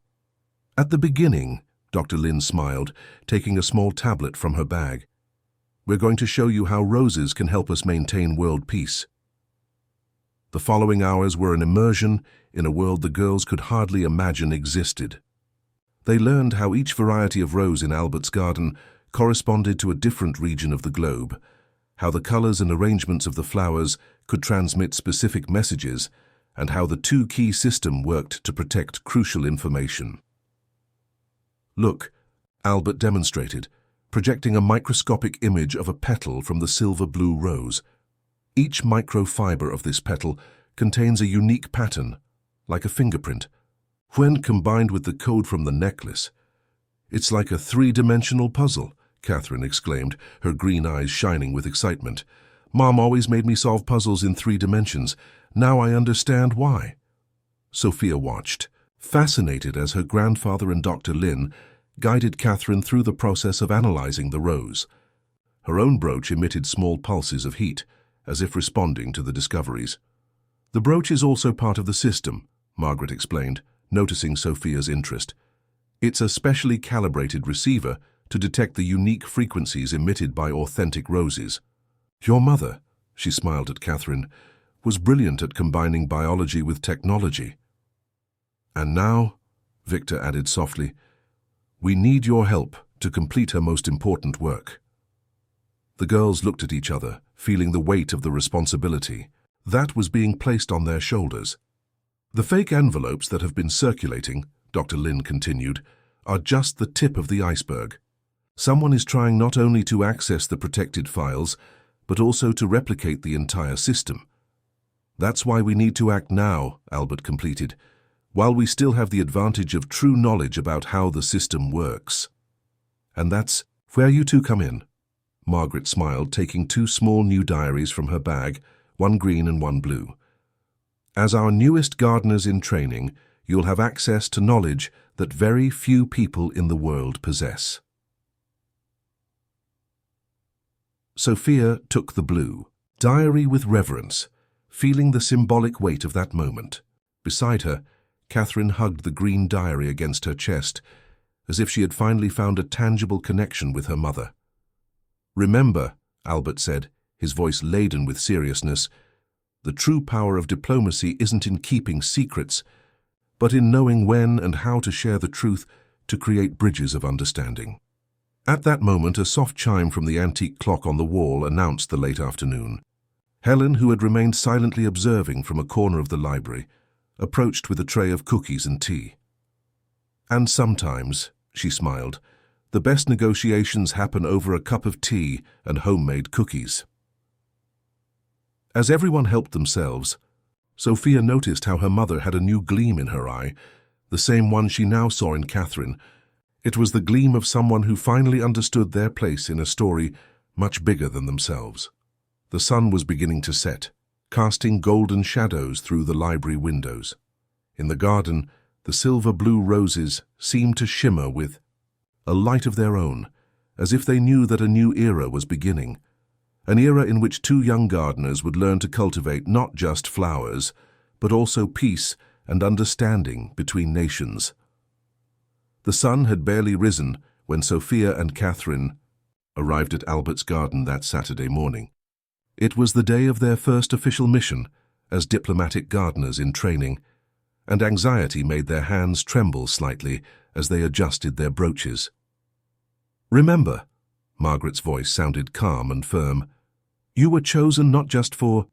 At the beginning, Dr. Lin smiled, taking a small tablet from her bag. We're going to show you how roses can help us maintain world peace. The following hours were an immersion in a world the girls could hardly imagine existed. They learned how each variety of rose in Albert's garden corresponded to a different region of the globe, how the colors and arrangements of the flowers could transmit specific messages, and how the two-key system worked to protect crucial information. Look, Albert demonstrated, projecting a microscopic image of a petal from the silver-blue rose. Each microfiber of this petal contains a unique pattern, like a fingerprint. When combined with the code from the necklace, it's like a three-dimensional puzzle, Catherine exclaimed, her green eyes shining with excitement. Mom always made me solve puzzles in 3 dimensions. Now I understand why. Sophia watched, fascinated as her grandfather and Dr. Lin guided Catherine through the process of analyzing the rose. Her own brooch emitted small pulses of heat, as if responding to the discoveries. The brooch is also part of the system, Margaret explained, noticing Sophia's interest. It's a specially calibrated receiver to detect the unique frequencies emitted by authentic roses. Your mother, she smiled at Catherine, was brilliant at combining biology with technology. And now, Victor added softly, we need your help to complete her most important work. The girls looked at each other, feeling the weight of the responsibility that was being placed on their shoulders. The fake envelopes that have been circulating, Dr. Lin continued, are just the tip of the iceberg. Someone is trying not only to access the protected files, but also to replicate the entire system. That's why we need to act now, Albert completed, while we still have the advantage of true knowledge about how the system works. And that's where you two come in. Margaret smiled, taking 2 small new diaries from her bag, one green and one blue. As our newest gardeners in training, you'll have access to knowledge that very few people in the world possess. Sophia took the blue diary with reverence, feeling the symbolic weight of that moment. Beside her, Catherine hugged the green diary against her chest, as if she had finally found a tangible connection with her mother. "Remember," Albert said, his voice laden with seriousness, "the true power of diplomacy isn't in keeping secrets, but in knowing when and how to share the truth to create bridges of understanding." At that moment, a soft chime from the antique clock on the wall announced the late afternoon. Helen, who had remained silently observing from a corner of the library, approached with a tray of cookies and tea. "And sometimes," she smiled, "the best negotiations happen over a cup of tea and homemade cookies." As everyone helped themselves, Sophia noticed how her mother had a new gleam in her eye, the same one she now saw in Catherine. It was the gleam of someone who finally understood their place in a story much bigger than themselves. The sun was beginning to set, casting golden shadows through the library windows. In the garden, the silver-blue roses seemed to shimmer with a light of their own, as if they knew that a new era was beginning, an era in which 2 young gardeners would learn to cultivate not just flowers, but also peace and understanding between nations. The sun had barely risen when Sophia and Catherine arrived at Albert's garden that Saturday morning. It was the day of their first official mission as diplomatic gardeners in training, and anxiety made their hands tremble slightly as they adjusted their brooches. "Remember," Margaret's voice sounded calm and firm, "you were chosen not just for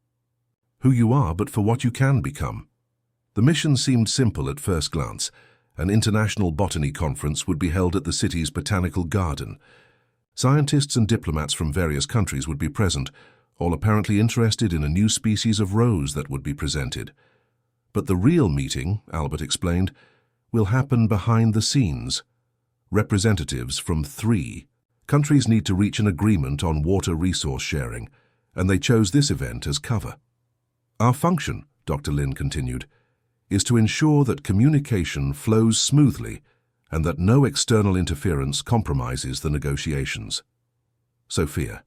who you are, but for what you can become." The mission seemed simple at first glance. An international botany conference would be held at the city's botanical garden. Scientists and diplomats from various countries would be present, all apparently interested in a new species of rose that would be presented. But the real meeting, Albert explained, will happen behind the scenes. Representatives from 3 countries need to reach an agreement on water resource sharing, and they chose this event as cover. "Our function," Dr. Lin continued, "is to ensure that communication flows smoothly and that no external interference compromises the negotiations." Sophia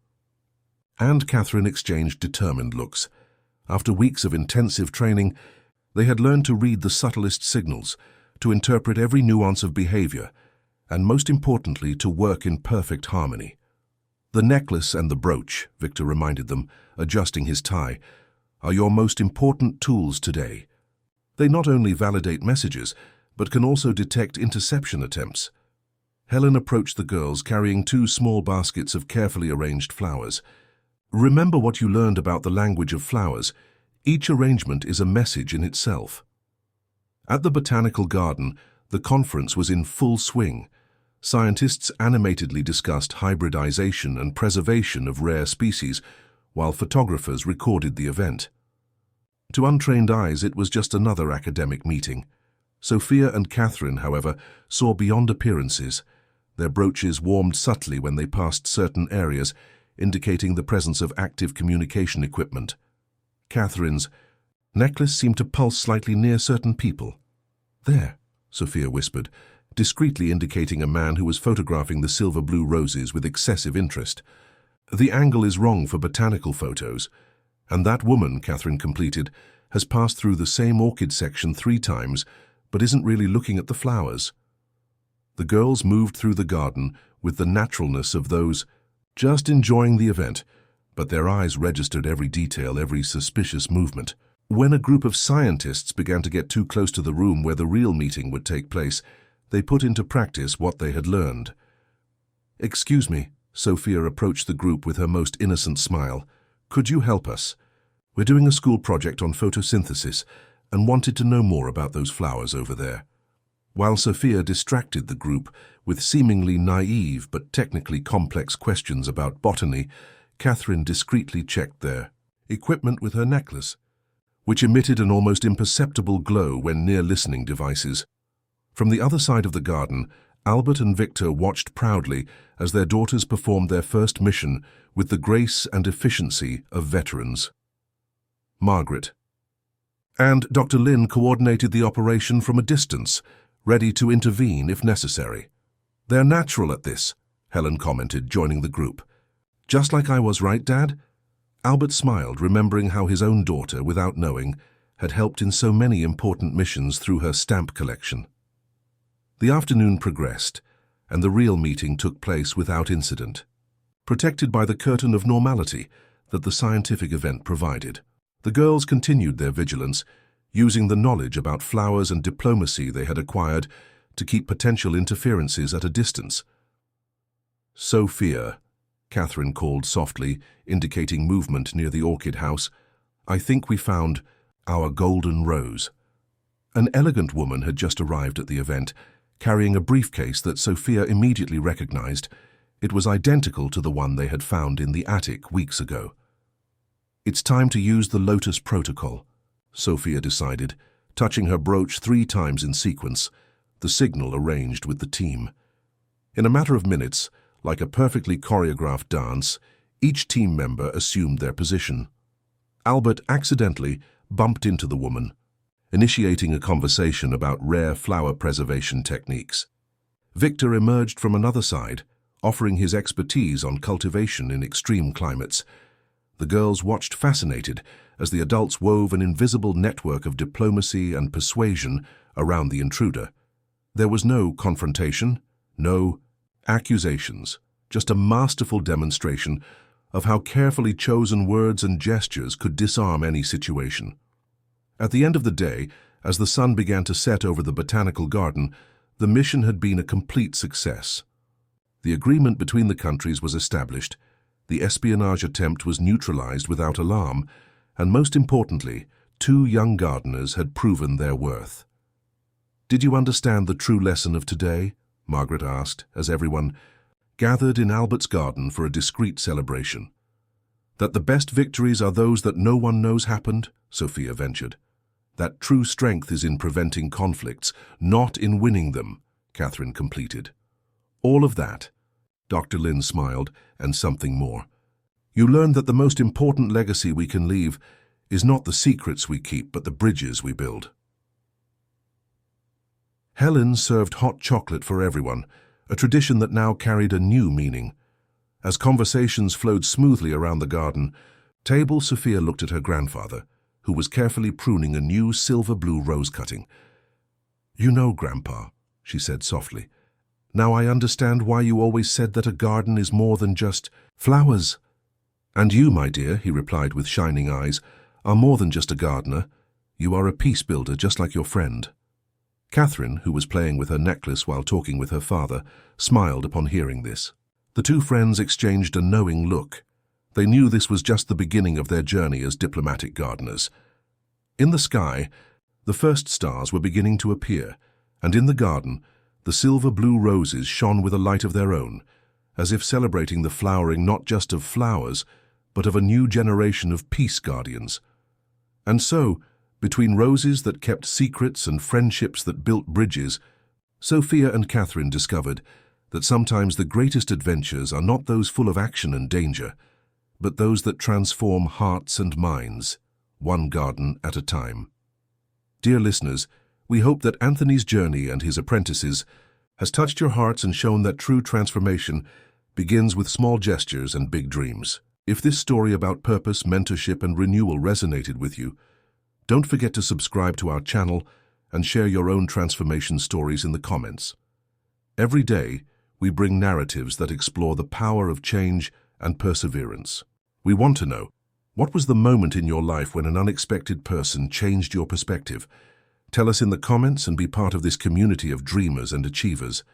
and Catherine exchanged determined looks. After weeks of intensive training, they had learned to read the subtlest signals, to interpret every nuance of behavior, and most importantly, to work in perfect harmony. "The necklace and the brooch," Victor reminded them, adjusting his tie, "are your most important tools today. They not only validate messages, but can also detect interception attempts." Helen approached the girls carrying 2 small baskets of carefully arranged flowers. "Remember what you learned about the language of flowers. Each arrangement is a message in itself." At the botanical garden, the conference was in full swing. Scientists animatedly discussed hybridization and preservation of rare species, while photographers recorded the event. To untrained eyes, it was just another academic meeting. Sophia and Catherine, however, saw beyond appearances. Their brooches warmed subtly when they passed certain areas, indicating the presence of active communication equipment. Catherine's necklace seemed to pulse slightly near certain people. "There," Sophia whispered, discreetly indicating a man who was photographing the silver-blue roses with excessive interest. "The angle is wrong for botanical photos. And that woman," Catherine completed, "has passed through the same orchid section 3 times, but isn't really looking at the flowers." The girls moved through the garden with the naturalness of those just enjoying the event, but their eyes registered every detail, every suspicious movement. When a group of scientists began to get too close to the room where the real meeting would take place, they put into practice what they had learned. "Excuse me," Sophia approached the group with her most innocent smile. "Could you help us? We're doing a school project on photosynthesis, and wanted to know more about those flowers over there. While Sophia distracted the group with seemingly naive but technically complex questions about botany, Catherine discreetly checked their equipment with her necklace, which emitted an almost imperceptible glow when near listening devices. From the other side of the garden, Albert and Victor watched proudly as their daughters performed their first mission with the grace and efficiency of veterans. Margaret and Dr. Lin coordinated the operation from a distance, ready to intervene if necessary. "They're natural at this," Helen commented, joining the group. "Just like I was, right, Dad?" Albert smiled, remembering how his own daughter, without knowing, had helped in so many important missions through her stamp collection. The afternoon progressed, and the real meeting took place without incident, protected by the curtain of normality that the scientific event provided. The girls continued their vigilance, using the knowledge about flowers and diplomacy they had acquired to keep potential interferences at a distance. "Sophia," Catherine called softly, indicating movement near the orchid house, "I think we found our golden rose." An elegant woman had just arrived at the event, carrying a briefcase that Sophia immediately recognized. It was identical to the one they had found in the attic weeks ago. "It's time to use the Lotus Protocol," Sophia decided, touching her brooch 3 times in sequence, the signal arranged with the team. In a matter of minutes, like a perfectly choreographed dance, each team member assumed their position. Albert accidentally bumped into the woman, initiating a conversation about rare flower preservation techniques. Victor emerged from another side, offering his expertise on cultivation in extreme climates. The girls watched fascinated as the adults wove an invisible network of diplomacy and persuasion around the intruder. There was no confrontation, no accusations, just a masterful demonstration of how carefully chosen words and gestures could disarm any situation. At the end of the day, as the sun began to set over the botanical garden, the mission had been a complete success. The agreement between the countries was established, the espionage attempt was neutralized without alarm, and most importantly, 2 young gardeners had proven their worth. "Did you understand the true lesson of today?" Margaret asked, as everyone gathered in Albert's garden for a discreet celebration. "That the best victories are those that no one knows happened," Sophia ventured. "That true strength is in preventing conflicts, not in winning them," Catherine completed. "All of that," Dr. Lin smiled, "and something more. You learned that the most important legacy we can leave is not the secrets we keep, but the bridges we build." Helen served hot chocolate for everyone, a tradition that now carried a new meaning. As conversations flowed smoothly around the garden table, Sophia looked at her grandfather, who was carefully pruning a new silver-blue rose cutting. "You know, Grandpa," she said softly, "now I understand why you always said that a garden is more than just flowers." "And you, my dear," he replied with shining eyes, "are more than just a gardener. You are a peace builder, just like your friend." Catherine, who was playing with her necklace while talking with her father, smiled upon hearing this. The 2 friends exchanged a knowing look. They knew this was just the beginning of their journey as diplomatic gardeners. In the sky, the first stars were beginning to appear, and in the garden, the silver-blue roses shone with a light of their own, as if celebrating the flowering not just of flowers, but of a new generation of peace guardians. And so, between roses that kept secrets and friendships that built bridges, Sophia and Catherine discovered that sometimes the greatest adventures are not those full of action and danger, but those that transform hearts and minds, one garden at a time. Dear listeners, we hope that Anthony's journey and his apprentices has touched your hearts and shown that true transformation begins with small gestures and big dreams. If this story about purpose, mentorship, and renewal resonated with you, don't forget to subscribe to our channel and share your own transformation stories in the comments. Every day, we bring narratives that explore the power of change and perseverance. We want to know, what was the moment in your life when an unexpected person changed your perspective? Tell us in the comments and be part of this community of dreamers and achievers.